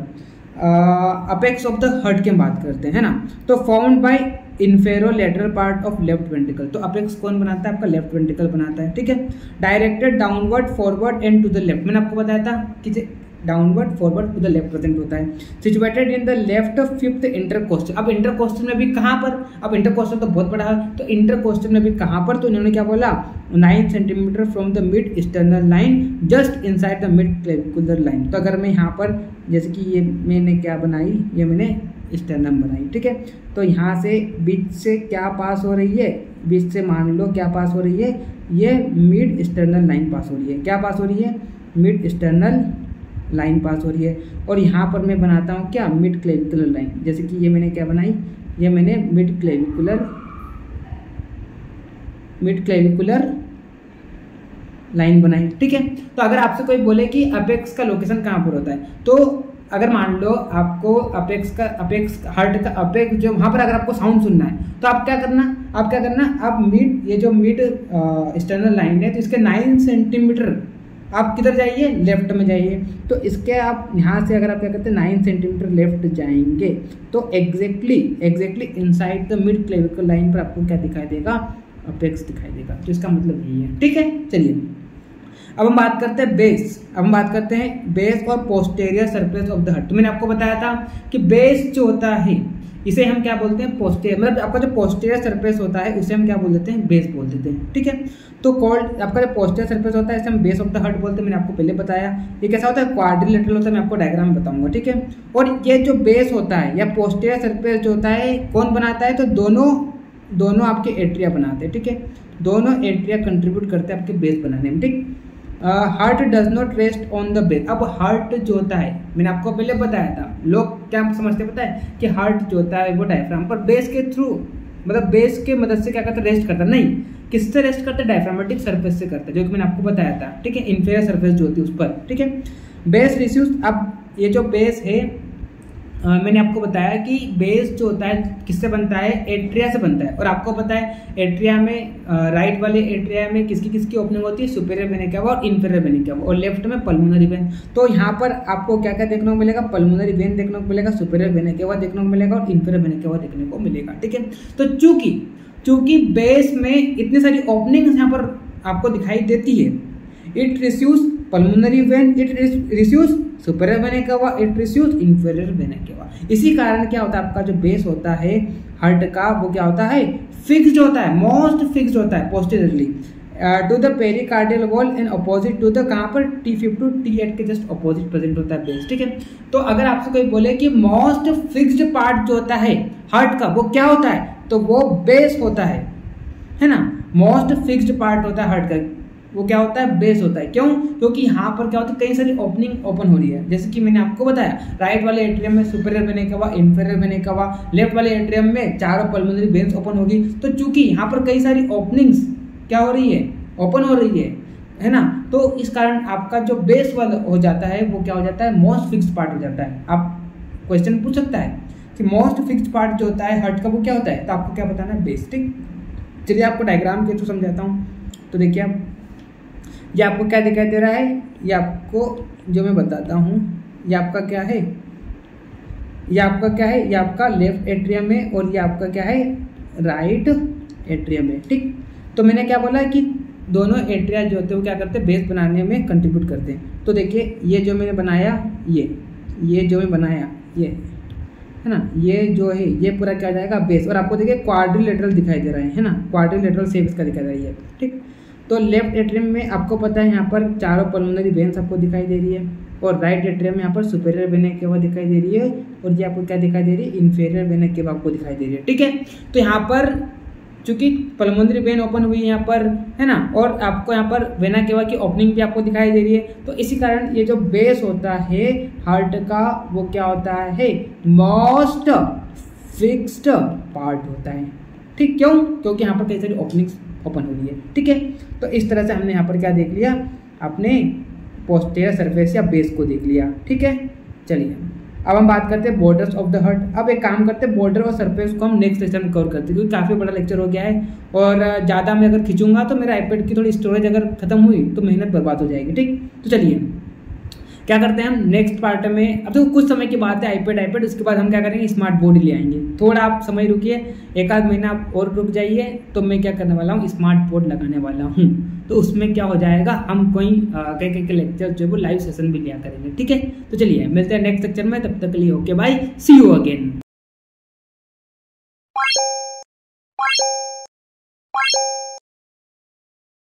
अपेक्स ऑफ द हार्ट की हम बात करते हैं, है ना। तो found by inferolateral part of left ventricle. तो अपेक्स कौन बनाता है, आपका लेफ्ट वेंट्रिकल बनाता है, ठीक है। Directed downward, forward and to the left. मैंने आपको बताया था कि downward, forward, to the left present होता है। Situated in the left fifth intercostal. अब इंटरकोस्टल में भी कहाँ पर, अब इंटरकोस्टल तो बहुत बड़ा है, तो इंटरकोस्टल में भी कहाँ पर, तो इन्होंने क्या बोला, 9 centimetre from the mid sternal line just inside the mid clavicular line. तो अगर मैं यहाँ पर जैसे कि ये मैंने क्या बनाई, ये मैंने स्टर्नम बनाई, ठीक है। तो यहाँ से बीच से क्या पास हो रही है, बीच से मान लो क्या पास हो रही है, ये मिड स्टर्नल लाइन पास हो रही है। क्या पास हो रही है, मिड स्टर्नल लाइन पास हो रही है। और यहाँ पर मैं बनाता हूँ क्या, मिड क्लेविकुलर लाइन। जैसे कि ये मैंने क्या बनाई, ये मैंने मिड क्लेविकुलर लाइन बनाई, ठीक है। तो अगर आपसे कोई बोले कि अपेक्स का लोकेशन कहाँ पर होता है, तो अगर मान लो आपको अपेक्स हार्ट का अपेक्स जो वहाँ पर अगर आपको साउंड सुनना है, तो आप क्या करना, आप मिड, ये जो मिड स्टर्नल लाइन है, तो इसके 9 सेंटीमीटर आप किधर जाइए, लेफ्ट में जाइए। तो इसके आप यहाँ से अगर आप क्या करते हैं 9 सेंटीमीटर लेफ्ट जाएंगे, तो exactly inside the mid clavicular line पर आपको क्या दिखाई देगा, अपेक्स दिखाई देगा। तो इसका मतलब यही है, ठीक है। चलिए अब हम बात करते हैं बेस। अब हम बात करते हैं बेस और posterior surface of the heart. तो मैंने आपको बताया था कि बेस जो होता है इसे हम क्या बोलते हैं, पोस्टीरियर, मतलब आपका जो पोस्टीरियर सरफेस होता है उसे हम क्या बोल देते हैं, बेस बोल देते हैं, ठीक है। तो कॉल्ड आपका जो पोस्टीरियर सरफेस होता है इसे हम बेस ऑफ द हार्ट बोलते हैं। मैंने आपको पहले बताया ये कैसा होता है, क्वाड्रिलेटरल होता है, मैं आपको डायग्राम में बताऊंगा, ठीक है। और ये जो बेस होता है या पोस्टीरियर सरफेस जो होता है कौन बनाता है, तो दोनों आपके एट्रिया बनाते हैं, ठीक है। दोनों एट्रिया कंट्रीब्यूट करते हैं आपके बेस बनाने में, ठीक। Heart does not rest on the base. अब हार्ट जो होता है मैंने आपको पहले बताया था, लोग क्या समझते पता है कि हार्ट जो होता है वो डायफ्राम पर बेस के थ्रू, मतलब बेस के मदद से क्या करता है, रेस्ट करता है। नहीं, किससे रेस्ट करता है, डायफ्रामेटिक सरफेस से करता है, जो कि मैंने आपको बताया था, ठीक है। इंफीरियर सरफेस जो होती है उस पर, ठीक है। बेस रिसीव्स, अब ये जो बेस है मैंने आपको बताया कि बेस जो होता है किससे बनता है, एट्रिया से बनता है। और आपको पता है एट्रिया में राइट वाले एट्रिया में किसकी ओपनिंग होती है, सुपीरियर वेना केवा और इंफीरियर वेना केवा, और लेफ्ट में पल्मोनरी वेन। तो यहाँ पर आपको क्या क्या देखने को मिलेगा, पल्मोनरी वेन देखने को मिलेगा, सुपीरियर वेना केवा देखने को मिलेगा और इंफीरियर वेना केवा देखने को मिलेगा, ठीक है। तो चूंकि बेस में इतनी सारी ओपनिंग्स यहाँ पर आपको दिखाई देती है, it receives pulmonary vein, it receives superior vena cava, it receives inferior vena cava. इसी कारण क्या होता है, आपका जो बेस होता है हार्ट का वो क्या होता है, फिक्स्ड होता है, मोस्ट फिक्स्ड होता है posteriorly to the pericardial wall and opposite to the, कहाँ पर, T5 to T8 के जस्ट अपोजिट प्रेजेंट होता है बेस, ठीक है। तो अगर आपसे कोई बोले कि मोस्ट फिक्स्ड पार्ट जो होता है हार्ट का वो क्या होता है, तो वो बेस होता है ना। मोस्ट फिक्स्ड पार्ट होता है हार्ट का, वो क्या होता है, बेस होता है। क्यों, क्योंकि यहाँ पर क्या होता है, कई सारी ओपनिंग ओपन हो रही है। जैसे कि मैंने आपको बताया राइट वाले एट्रियम में superior vena cava, inferior vena cava, left वाले एट्रियम में चारों पल्मोनरी वेन्स ओपन होगी। तो चूंकि यहाँ पर कई सारी ओपनिंग्स क्या हो रही है, ओपन हो रही है ना, तो इस कारण आपका जो बेस वाला हो जाता है वो क्या हो जाता है, मोस्ट फिक्स्ड पार्ट हो जाता है। आप क्वेश्चन पूछ सकता है कि मोस्ट फिक्स्ड पार्ट जो होता है हर्ट का वो क्या होता है, तो आपको क्या बताना है, बेस। ठीक, चलिए आपको डायग्राम के थ्रू समझाता हूँ। तो देखिए आप, ये आपको क्या दिखाई दे रहा है, ये आपको जो मैं बताता हूँ, ये आपका क्या है, ये आपका क्या है, ये आपका लेफ्ट एट्रियम है और ये आपका क्या है, राइट एट्रियम है। ठीक, तो मैंने क्या बोला कि दोनों एट्रिया जो होते हैं वो क्या करते हैं, बेस बनाने में कंट्रीब्यूट करते हैं। तो देखिए ये जो मैंने बनाया, ये जो मैं बनाया, ये है ना, ये जो है ये पूरा क्या जाएगा, बेस। और आपको देखिए क्वाड्रिलेटरल दिखाई दे रहा है ना, क्वाड्रिलेटरल शेप इसका दिखाई दे रही है। ठीक, तो लेफ्ट एट्रियम में आपको पता है यहाँ पर चारों पल्मोनरी वेन्स आपको दिखाई दे रही है, और राइट एट्रियम में यहाँ पर सुपेरियर वेना केवा दिखाई दे रही है, और ये आपको क्या दिखाई दे रही है, इन्फीरियर वेना केवा आपको दिखाई दे रही है। ठीक है, तो यहाँ पर चूंकि पल्मोनरी वेन ओपन हुई है यहाँ पर, है ना, और आपको यहाँ पर वेना केवा की ओपनिंग भी आपको दिखाई दे रही है, तो इसी कारण ये जो बेस होता है हार्ट का वो क्या होता है, मोस्ट फिक्स्ड पार्ट होता है। ठीक, क्यों, क्योंकि यहाँ पर कई सारी ओपनिंग्स ओपन हो रही है। ठीक है, तो इस तरह से हमने यहाँ पर क्या देख लिया, अपने पोस्टीरियर सरफेस या बेस को देख लिया। ठीक है, चलिए अब हम बात करते हैं बॉर्डर्स ऑफ द हर्ट। अब एक काम करते हैं, बॉर्डर और सरफेस को हम नेक्स्ट लेक्चर में कवर करते हैं, क्योंकि काफ़ी बड़ा लेक्चर हो गया है और ज़्यादा मैं अगर खींचूंगा तो मेरा आईपैड की थोड़ी स्टोरेज अगर खत्म हुई तो मेहनत बर्बाद हो जाएगी। ठीक, तो चलिए क्या करते हैं हम नेक्स्ट पार्ट में, अब तो कुछ समय की बात है आईपैड, उसके बाद हम क्या करेंगे, स्मार्ट बोर्ड ले आएंगे। थोड़ा आप समय रुकिए, एक आध महीना आप और रुक जाइए, तो मैं क्या करने वाला हूँ, स्मार्ट बोर्ड लगाने वाला हूँ। तो उसमें क्या हो जाएगा, हम कोई कई लेक्चर जो है वो लाइव सेशन भी लिया करेंगे। ठीक है, तो चलिए मिलते हैं नेक्स्ट लेक्चर में, तब तक के लिए okay bye, see you again.